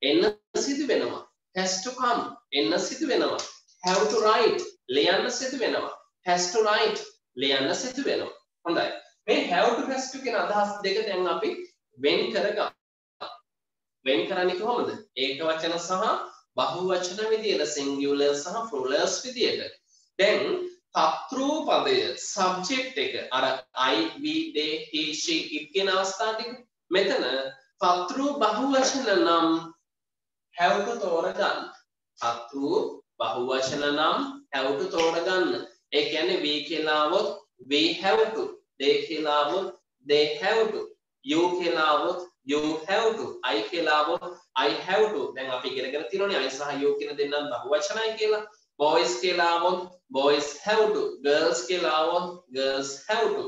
එන්න සිදු වෙනවා. has to come එන්න සිදු වෙනවා. have to write ලියන්න සිදු වෙනවා. has to write ලියන්න සිදු වෙනවා. හොඳයි. මේ have to has to කියන අදහස් දෙක දැන් අපි වෙන් කරගමු. වෙන් කරන්නේ කොහොමද? ඒක වචන සහ බහු වචන විදියට singular සහ plurals විදියට. දැන් කර්තෘ පදය subject එක අර I we they he she it කියන අවස්ථා ටික මෙතන කර්තෘ බහු වචන නම් have to තෝරගන්න. කර්තෘ බහු වචන නම් have to තෝරගන්න. ඒ කියන්නේ we කියලා આવොත් we have to, they කියලා આવොත් they have to, you කියලා આવොත් you have to, I කියලා આવොත් I have to. දැන් අපි ඉගෙනගෙන තියෙනවානේ I සහ you කියන දෙන්නා බහු වචනයි කියලා. boys කියලා આવොත් boys have to, girls කියලා આવොත් girls have to.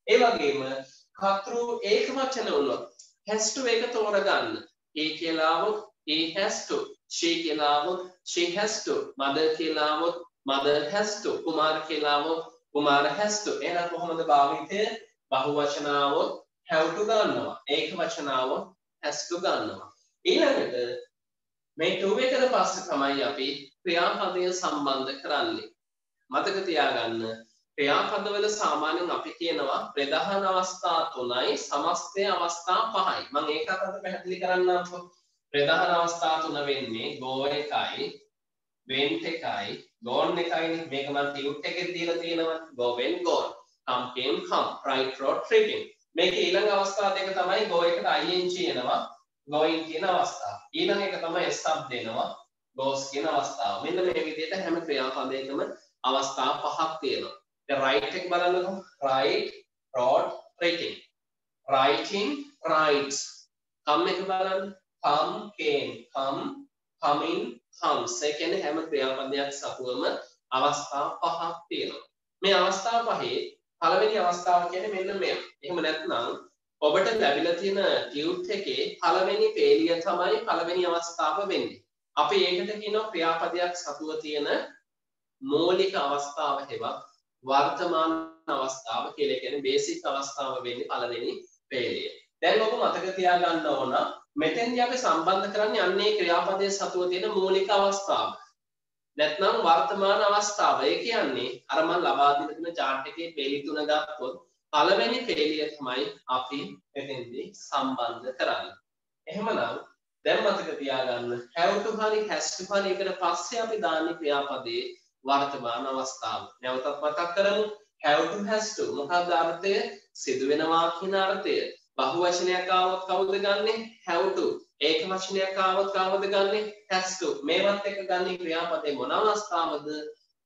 ඒ වගේම කර්තෘ ඒක වචන වුණොත් has to එක තෝරගන්න. he කියලා આવොත් he has to, she කියලා આવොත් she has to, mother කියලා આવොත් mother has to, කුමාර කියලා આવොත් කුමාර has to. එහෙනම් කොහොමද භාවිතය? බහු වචන આવොත් have to ගන්නවා. ඒක වචන આવොත් has to ගන්නවා. ඊළඟට මේ to එකට පස්සේ තමයි අපි ක්‍රියාපදය සම්බන්ධ කරන්නේ. මතක තියාගන්න ක්‍රියාපදවල සාමාන්‍යයෙන් අපි කියනවා ප්‍රධාන අවස්ථා 3යි සමස්තය අවස්ථා 5යි. මම ඒකත් අද පැහැදිලි කරන්නම්කෝ. ප්‍රධාන අවස්ථා 3 වෙන්නේ go එකයි, went එකයි, gone එකයිනේ. මේක මම ටියුට් එකේ දීලා තියෙනවා. go went gone, come came come, write wrote tripping. මේක ඊළඟ අවස්ථා දෙක තමයි go එකට ing එනවා. going කියන අවස්ථාව. ඊළඟ එක තමයි stop දෙනවා. goes කියන අවස්ථාව. මෙන්න මේ විදිහට හැම ක්‍රියාපදයකම අවස්ථා පහක් තියෙනවා. දැන් write එක බලන්නකෝ. write, wrote, writing. writing, writes. come එක බලන්න. come, came, come, coming, comes. ඒ කියන්නේ හැම ක්‍රියාපදයක් සතුවම අවස්ථා පහක් තියෙනවා. මේ අවස්ථා පහේ පළවෙනි අවස්ථාව කියන්නේ මෙන්න මෙයා. එහෙම නැත්නම් ඔබට ලැබිලා තියෙන ටියුට් එකේ පළවෙනි පේලිය තමයි පළවෙනි අවස්ථාව වෙන්නේ. අපි ඒකට කියනවා ක්‍රියාපදයක් සතුව තියෙන මූලික අවස්ථාව හෙවත් වර්තමාන අවස්ථාව කියලා. කියන්නේ බේසික් අවස්ථාව වෙන්නේ පළවෙනි පේලිය. දැන් ඔබ මතක තියාගන්න ඕන මෙතෙන්දී අපි සම්බන්ධ කරන්නේ අන්නේ ක්‍රියාපදයේ සතුව තියෙන මූලික අවස්ථාව. නැත්නම් වර්තමාන අවස්ථාව. ඒ කියන්නේ අර මම ලබා දෙන chart එකේ පේලි තුන ගත්තොත් පළවෙනි පේලිය තමයි අපි මෙතෙන්දී සම්බන්ධ කරන්නේ. එහෙමනම් දැන් මතක තියාගන්න have to හරි has to හරි එකට පස්සේ අපි දාන්නේ ක්‍රියාපදයේ වර්තමාන අවස්ථාව. නැවතත් මතක් කරමු. have to has to මොකක්ද අර්ථය? සිදු වෙනවා කියන අර්ථය. බහුවචනයක් ආවොත් කවුද ගන්නෙ? have to. ඒක වචනයක් ආවොත් කවුද ගන්නෙ? has to. මේවත් එක්ක ගන්නේ ක්‍රියාපදයේ මොන අවස්ථාවද?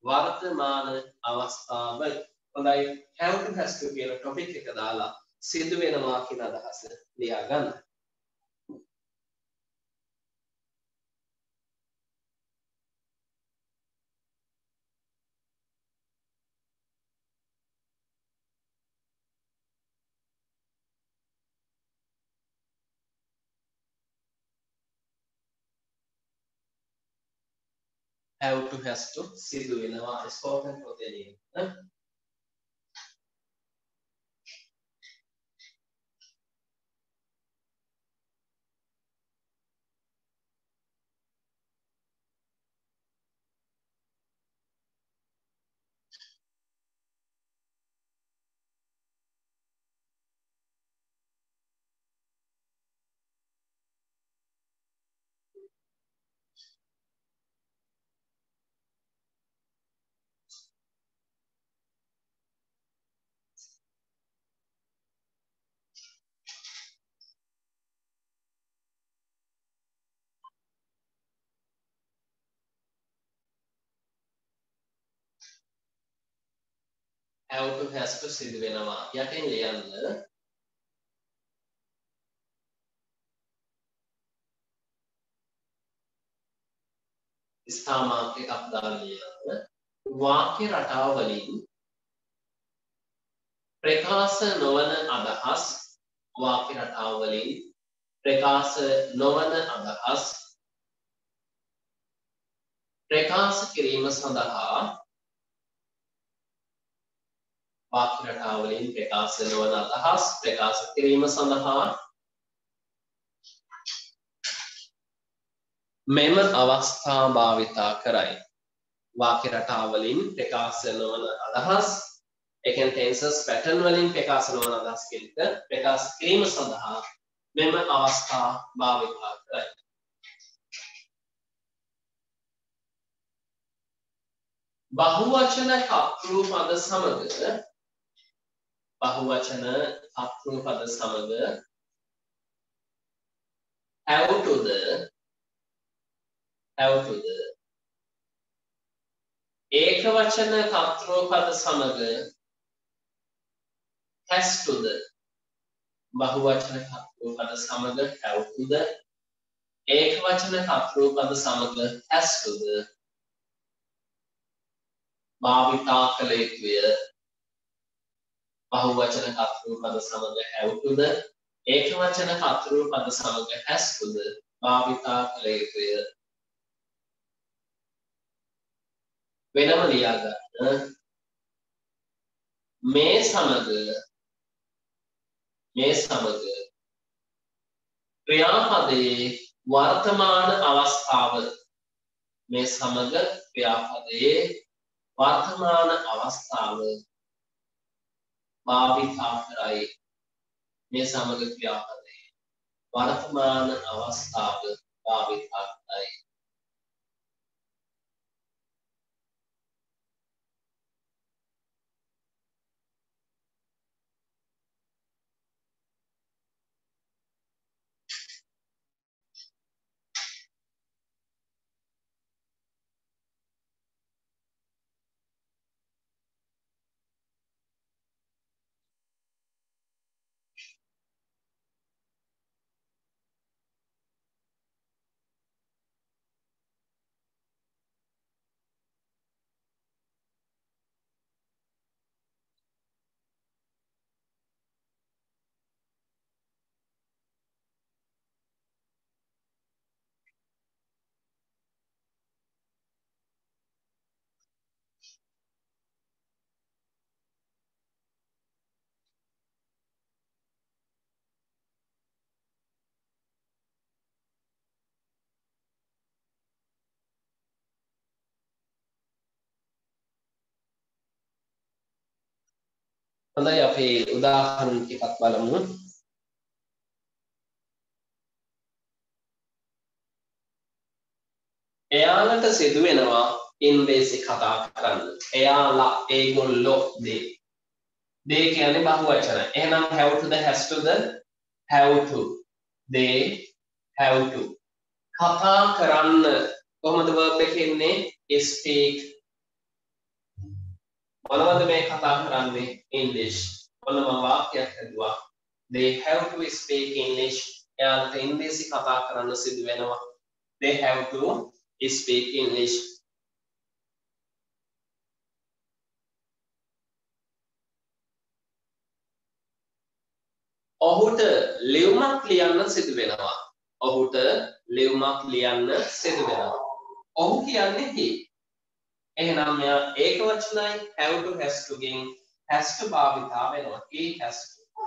වර්තමාන අවස්ථාවයි. හොඳයි. have to has to කියන ටොපික් එක දාලා සිදු වෙනවා කියන අදහස ලියා ගන්න. have to has to සිදු වෙනවා ස්පෝකන් පොතේ ලියන්න. have to has to සිදු වෙනවා. යටින් ලියන්න. ස්ථාමාන්ත එකක් දාලා ලියන්න. වාක්‍ය රටාව වලින් ප්‍රකාශ නොවන අදහස් වාක්‍ය රටාව වලින් ප්‍රකාශ නොවන අදහස් ප්‍රකාශ කිරීම සඳහා වාක්‍ය රටාව වලින් ප්‍රකාශ නොවන අදහස් ප්‍රකාශ කිරීම සඳහා මෙම අවස්ථා භාවිතා කරයි. වාක්‍ය රටාව වලින් ප්‍රකාශ නොවන අදහස් ඒ කියන්නේ tenses pattern වලින් ප්‍රකාශ නොවන අදහස් කියන එක ප්‍රකාශ කිරීම සඳහා මෙම අවස්ථා භාවිතා කරයි. බහුවචන කර්තෘ පද සමග බහුවචන කර්තෘ පද සමග have to the ඒක වචන කර්තෘ පද සමග has to the බහුවචන කර්තෘ පද සමග have to the ඒක වචන කර්තෘ පද සමග has to the භාවිතා කළ යුතුය. බහුවචන කර්තෘ පද සමග have to the ඒක වචන කර්තෘ පද සමග has to the භාවිතා කළ යුතුය. වෙනම ලියා ගන්න. මේ සමග ක්‍රියාපදයේ වර්තමාන අවස්ථාව මේ සමග ක්‍රියාපදයේ වර්තමාන අවස්ථාව භාවිතා කරයි. මේ සමග ක්‍රියාපදයේ වර්තමාන අවස්ථාව භාවිතා කරයි. හොඳයි අපි උදාහරණ ටිකක් බලමු. එයාලට සිදු වෙනවා ඉංග්‍රීසි කතා කරන්න. එයාලා ඒගොල්ලෝ they කියන්නේ බහුවචන. එහෙනම් have to the has to the have to they have to කතා කරන්න කොහොමද verb එක එන්නේ speak මොනවද මේ කතා කරන්නේ English මොන වාක්‍යයක් හදුවා they have to speak English එයාලට ඉංග්‍රීසි කතා කරන්න සිදු වෙනවා they have to speak English ඔහුට ලියුමක් ලියන්න සිදු වෙනවා ඔහුට ලියුමක් ලියන්න සිදු වෙනවා ඔහු කියන්නේ he එහෙනම් මෙයා ඒකවචනයි have to has to ගෙන් has to භාවිතා වෙනවා he has to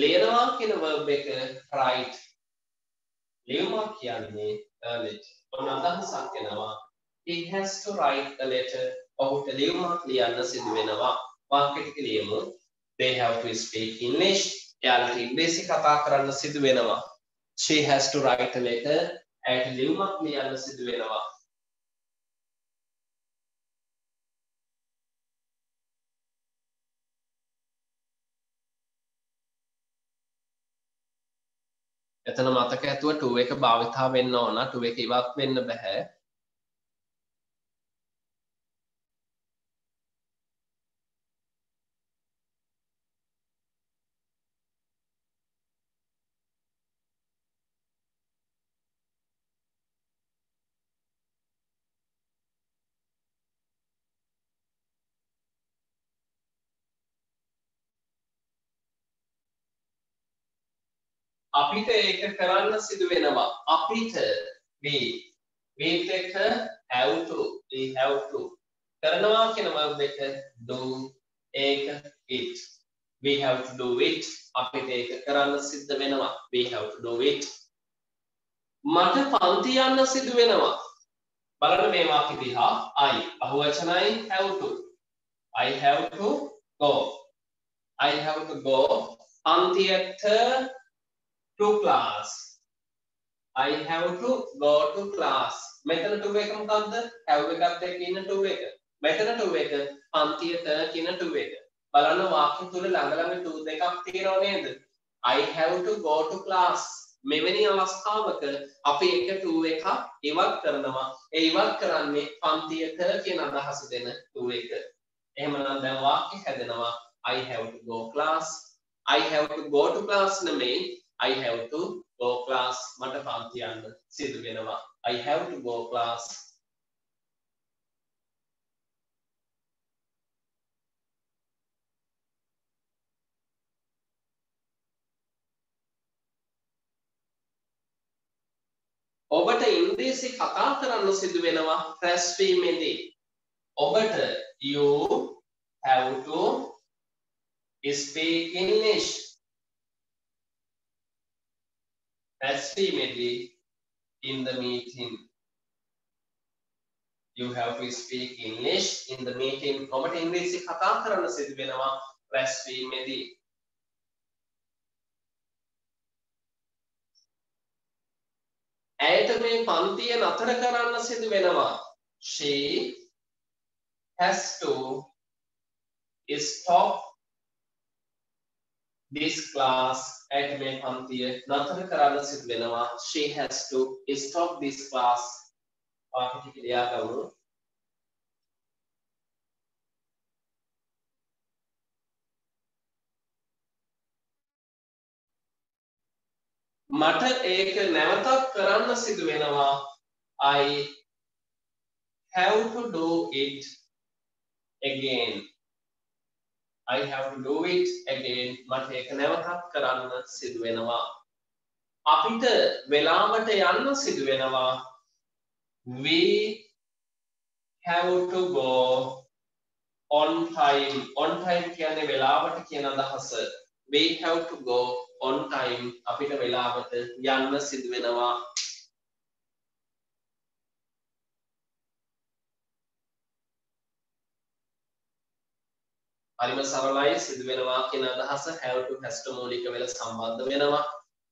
ලියනවා කියන verb එක write ලියුමක් කියන්නේ a letter ඔන්න අදහසක් එනවා he has to write a letter ඔහුට ලියුමක් ලියන්න සිදු වෙනවා වාක්‍ය ටික ලියමු they have to speak English එයාලට ඉංග්‍රීසි කතා කරන්න සිදු වෙනවා she has to write a letter ඇයට ලියුමක් ලියන්න සිදු වෙනවා එතන මතක ඇතුව 2 එක භාවිතා වෙන්න ඕන 2 එක ඉවත් වෙන්න බෑ අපිට ඒක කරන්න සිදු වෙනවා අපිට we with එක have to we have to කරනවා කියන verb එක do ඒක it we have to do it අපිට ඒක කරන්න සිද්ධ වෙනවා we have to do it මට පන්ති යන්න සිදු වෙනවා බලන්න මේ වාක්‍ය දිහා I බහුවචනයි have to I have to go I have to go පන්තියට to class I have to go to class මෙතන to එක මොකක්ද have එකත් එක්ක ඉන්න to එක මෙතන to එක පන්තියට කියන to එක බලන්න වාක්‍ය තුල ළඟ ළඟ to දෙකක් තියෙනව නේද I have to go to class මෙවැනි අවස්ථාවක අපි එක to එකක් ඉවත් කරනවා ඒ ඉවත් කරන්නේ පන්තියට කියන අදහස දෙන to එක එහෙමනම් දැන් වාක්‍ය හැදෙනවා I have to go class I have to go to class නෙමෙයි I have to go class මට පන්ති යන්න සිදු වෙනවා I have to go class ඔබට ඉංග්‍රීසි කතා කරන්න සිදු වෙනවා රැස්වීමේදී ඔබට you have to speak English රැස්වීමේදී in the meeting you have to speak English in the meeting ඔබට ඉංග්‍රීසි කතා කරන්න සිදු වෙනවා රැස්වීමේදී ඇයට මේ පන්තිය නතර කරන්න සිදු වෙනවා she has to stop this class ඇයට මේ පන්තිය නතර කරන්න සිදු වෙනවා she has to stop this class වාක්‍ය ටික ලියා ගමු මට ඒක නැවතත් කරන්න සිදු වෙනවා I have to do it again I have to do it again මට ඒක නැවතත් කරන්න සිදු වෙනවා අපිට වෙලාවට යන්න සිදු වෙනවා we have to go on time කියන්නේ වෙලාවට කියන අදහස we have to go on time අපිට වෙලාවට යන්න සිදු වෙනවා හරිම සරලයි සිදු වෙනවා කියන අදහස have to has to මූලික වෙලා සම්බන්ධ වෙනවා.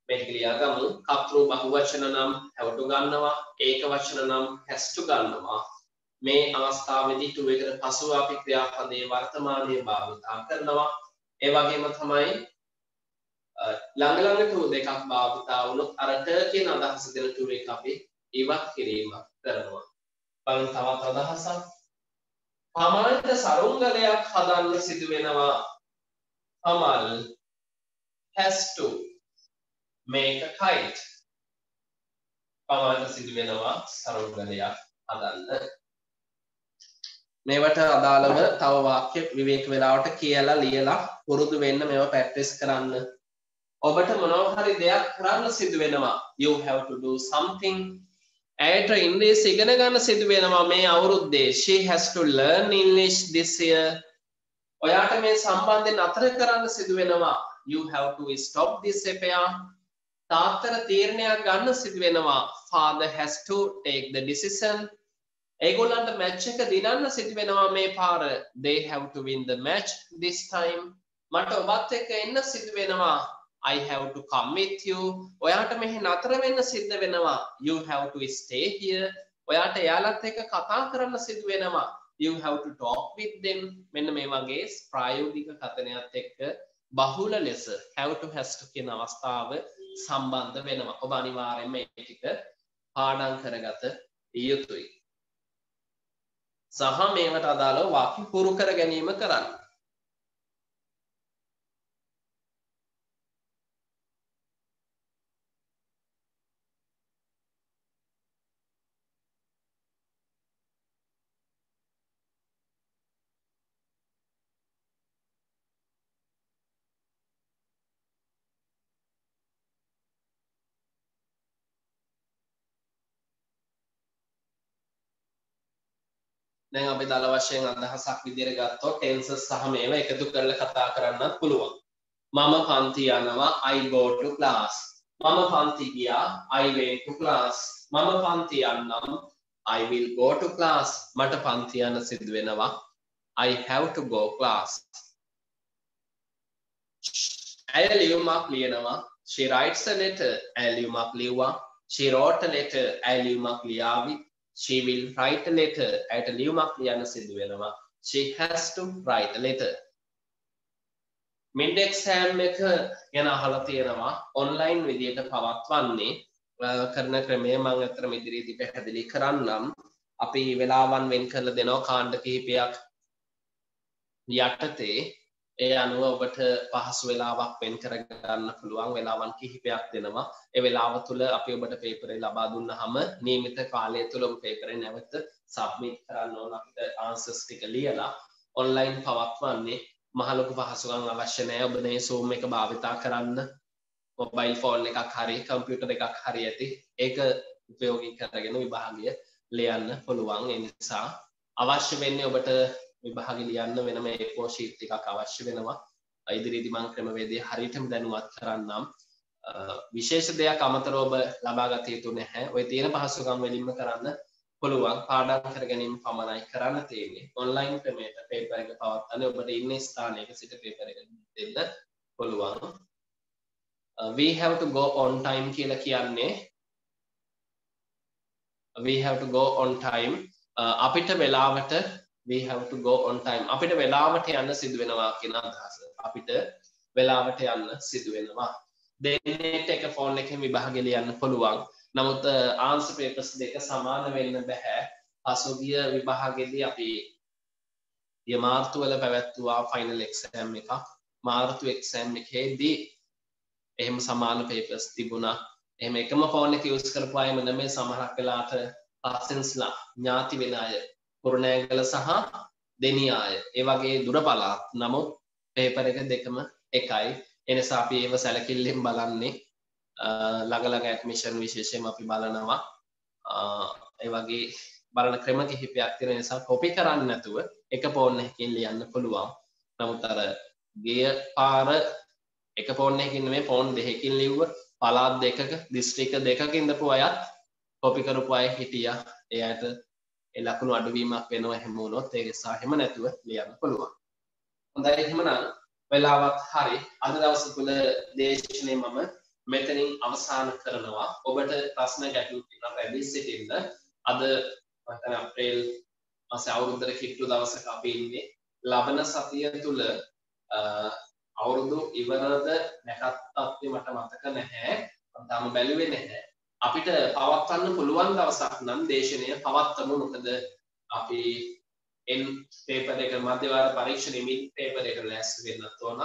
මේක ලියාගමු. කර්තෘ බහුවචන නම් have to ගන්නවා. ඒක වචන නම් has to ගන්නවා. මේ අවස්ථාවේදී to එකට පසුව අපි ක්‍රියාපදයේ වර්තමානයේ භාවිතා කරනවා. ඒ වගේම තමයි ළඟ to දෙකක් භාවිතා වුණොත් අර කියන අදහස දෙන to එක අපි ඉවත් කිරීමක් කරනවා. බලන්න තවත් අදහසක්. කමල්ට සරුංගලයක් හදන්න සිදු වෙනවා. Kamal has to make a kite. කමල්ට සිදු වෙනවා සරුංගලයක් හදන්න. මේවට අදාළව තව වාක්‍ය විවේක වේලාවට කියලා ලියලා පුරුදු වෙන්න මේවා ප්‍රැක්ටිස් කරන්න. ඔබට මොනවා හරි දෙයක් කරන්න සිදු වෙනවා. You have to do something. ඇයට ඉංග්‍රීසි ඉගෙන ගන්න සිදු වෙනවා මේ අවුරුද්දේ. She has to learn English this year. ඔයාට මේ සම්බන්ධයෙන් අතර කරන්න සිදු වෙනවා. You have to stop this affair. තාත්තට තීරණයක් ගන්න සිදු වෙනවා. Father has to take the decision. ඒගොල්ලන්ට මැච් එක දිනන්න සිදු වෙනවා මේ පාර. They have to win the match this time. මට ඔබත් එක්ක එන්න සිදු වෙනවා. I have to come with you. ඔයාට මෙහි නතර වෙන්න සිද්ධ වෙනවා. You have to stay here. ඔයාට එයාලත් එක්ක කතා කරන්න සිදු වෙනවා. You have to talk with them. මෙන්න මේ වගේ ප්‍රායෝගික කතනයත් එක්ක බහුල ලෙස have to has to කියන අවස්ථාව සම්බන්ධ වෙනවා. ඔබ අනිවාර්යයෙන්ම මේ ටික පාඩම් කරගත යුතුයි. සහ මේවට අදාළව වාක්‍ය පුරු කර ගැනීම කරන්න. දැන් අපි දල වශයෙන් අදහසක් විදිහට ගත්තොත් tenses සහ මේවා එකතු කරලා කතා කරන්නත් පුළුවන්. මම පන්ති යනවා I go to class. මම පන්ති ගියා I went to class. මම පන්ති යන්නම් I will go to class. මට පන්ති යන්න සිදු වෙනවා I have to go class. ඇය ලියුමක් ලියනවා she writes a letter. ඇය ලියුමක් ලියුවා she wrote a letter. ඇය ලියුමක් ලියාවි she will write a letter. ඇයට ලියුමක් ලියන්න සිදු වෙනවා she has to write a letter. mid exam එක ගැන අහලා තියෙනවා online විදියට පවත්වන්නේ කරන ක්‍රමය මම අතරම ඉදිරියේදී පැහැදිලි කරන්නම්. අපි වෙලාවන් වෙන් කරලා දෙනවා කාණ්ඩ කිහිපයක් යටතේ. ඒ අනුව ඔබට පහසු වෙලාවක් වෙන් කරගන්න පුළුවන් වෙලාවන් කිහිපයක් දෙනවා. ඒ වෙලාව තුල අපි ඔබට පේපරේ ලබා දුන්නාම නියමිත කාලය තුල ඔබ පේපරේ නැවත සබ්මිට් කරන්න ඕන. අපිට ආන්සර්ස් ටික ලියලා ඔන්ලයින් පවත්වන්නේ මහ ලොකු පහසුකම් අවශ්‍ය නැහැ. ඔබ මේ Zoom එක භාවිතා කරන්න මොබයිල් ෆෝන් එකක් හරි කම්පියුටර් එකක් හරි ඇති. ඒක උපයෝගී කරගෙන විභාගය ලියන්න පුළුවන්. ඒ නිසා අවශ්‍ය වෙන්නේ ඔබට විභාගය ලියන්න වෙනම A4 sheet එකක් අවශ්‍ය වෙනවා. ඉදිරියේදී මම ක්‍රමවේදය හරියටම දැනුවත් කරන්නම්. විශේෂ දෙයක් අමතරව ඔබ ලබා ගත යුතු නැහැ. ඔය තියෙන පහසුකම් වලින්ම කරන්න පුළුවන්. පාඩම් කර ගැනීම පමණයි කරන්න තියෙන්නේ. ඔන්ලයින් ක්‍රමයට පේපර් එක පවත්වන්නේ ඔබට ඉන්න ස්ථානයක සිට පේපර් එක දෙන්න පුළුවන්. We have to go on time කියලා කියන්නේ we have to go on time. අපිට වෙලාවට we have to go on time. අපිට වෙලාවට යන්න සිදු වෙනවා කියන අදහස. අපිට වෙලාවට යන්න සිදු වෙනවා. දෙන්නෙක් එක ෆෝන් එකෙන් විභාගෙ ලියන්න පුළුවන්. නමුත් ආන්සර් පේපර්ස් දෙක සමාන වෙන්න බෑ. පසුගිය විභාගෙදී අපි මාර්තු වල පැවැත්වුවා ෆයිනල් එක්සෑම් එකක්. මාර්තු එක්සෑම් එකේදී එහෙම සමාන පේපර්ස් තිබුණා. එහෙම එකම ෆෝන් එක යූස් කරපු අයම නෙමෙයි සමහරක් වෙලාවට කසින්ස්ලා ඥාති වෙන අය කුරුණෑගල සහ දෙනියාය ඒ වගේ දුර පළාත්. නමුත් පේපර් එක දෙකම එකයි. ඒ නිසා අපි ඒව සැලකිල්ලෙන් බලන්නේ. ළඟ ඇඩ්මිෂන් විශේෂයෙන්ම අපි බලනවා. ඒ වගේ බලන ක්‍රම කිහිපයක් තියෙන නිසා කොපි කරන්නේ නැතුව එක ෆෝන් එකකින් ලියන්න පුළුවන්. නමුත් අර ගිය පාර එක ෆෝන් එකකින් නෙමෙයි ෆෝන් දෙකකින් ලිව්ව පළාත් දෙකක දිස්ත්‍රික්ක දෙකක ඉඳපු අයත් කොපි කරපු අය හිටියා. එයාට ඒ ලකුණු අඩුවීමක් වෙනවා හැම වුණොත් ඒ නිසා හැම නැතුව ලියන්න පුළුවන්. හොඳයි එහෙමනම් වෙලාවත් හරි අද දවස තුල දේශනේ මම මෙතනින් අවසන් කරනවා. ඔබට ප්‍රශ්න ගැටලු තියෙනවා රැඳී සිටින්න. අද මම අප්‍රේල් මාසේ අවුරුද්දට කිට්ටු දවසක අපි ඉන්නේ. ලබන සතිය තුල අවුරුදු ඉවරද නැකත් අපි මට මතක නැහැ. මම තාම බැලුවේ නැහැ. අපිට පවත්වන්න පුළුවන් දවසක් නම් දේශනය පවත්වමු. මොකද අපි එන් පේපර් එක මධ්‍යවාර පරීක්ෂණෙ මිත් පේපර් එක ලෑස්ති වෙන්නත් ඕන.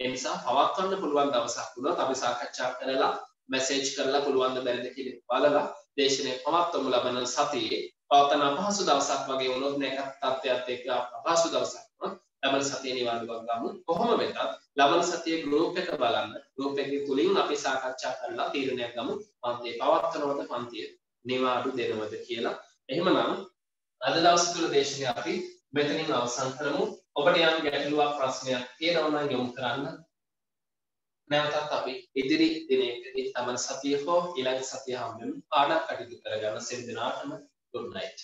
ඒ නිසා පවත්වන්න පුළුවන් දවසක් වුණොත් අපි සාකච්ඡා කරලා මැසේජ් කරලා පුළුවන් ද බැරිද කියලා බලලා දේශනය පවත්වමු ලබන සතියේ. පවත්වන අපහසු දවසක් වගේ වුණොත් නැකත් තත්ත්වයක් එක්ක අපහසු දවසක් වුණොත් ලබන සතියේ නිවාඩුවක් ගමු. කොහොම වෙතත් ලබන සතියේ ගෲප් එක බලන්න. ගෲප් එකේ තුලින් අපි සාකච්ඡා කරලා තීරණයක් ගමු. පන්තිය පවත්වනවද පන්තිය නිවාඩු දෙනවද කියලා. එහෙමනම් අද දවස් තුල දේශනය අපි මෙතනින් අවසන් කරමු. ඔබට යම් ගැටලුවක් ප්‍රශ්නයක් තියෙනවා නම් යොමු කරන්න. නැවතත් අපි ඉදිරි දිනයකදී ලබන සතිය හෝ ඊළඟ සතිය හැමෝම පාඩම් කටයුතු කරගන්න සෙන් දිනාටම good night.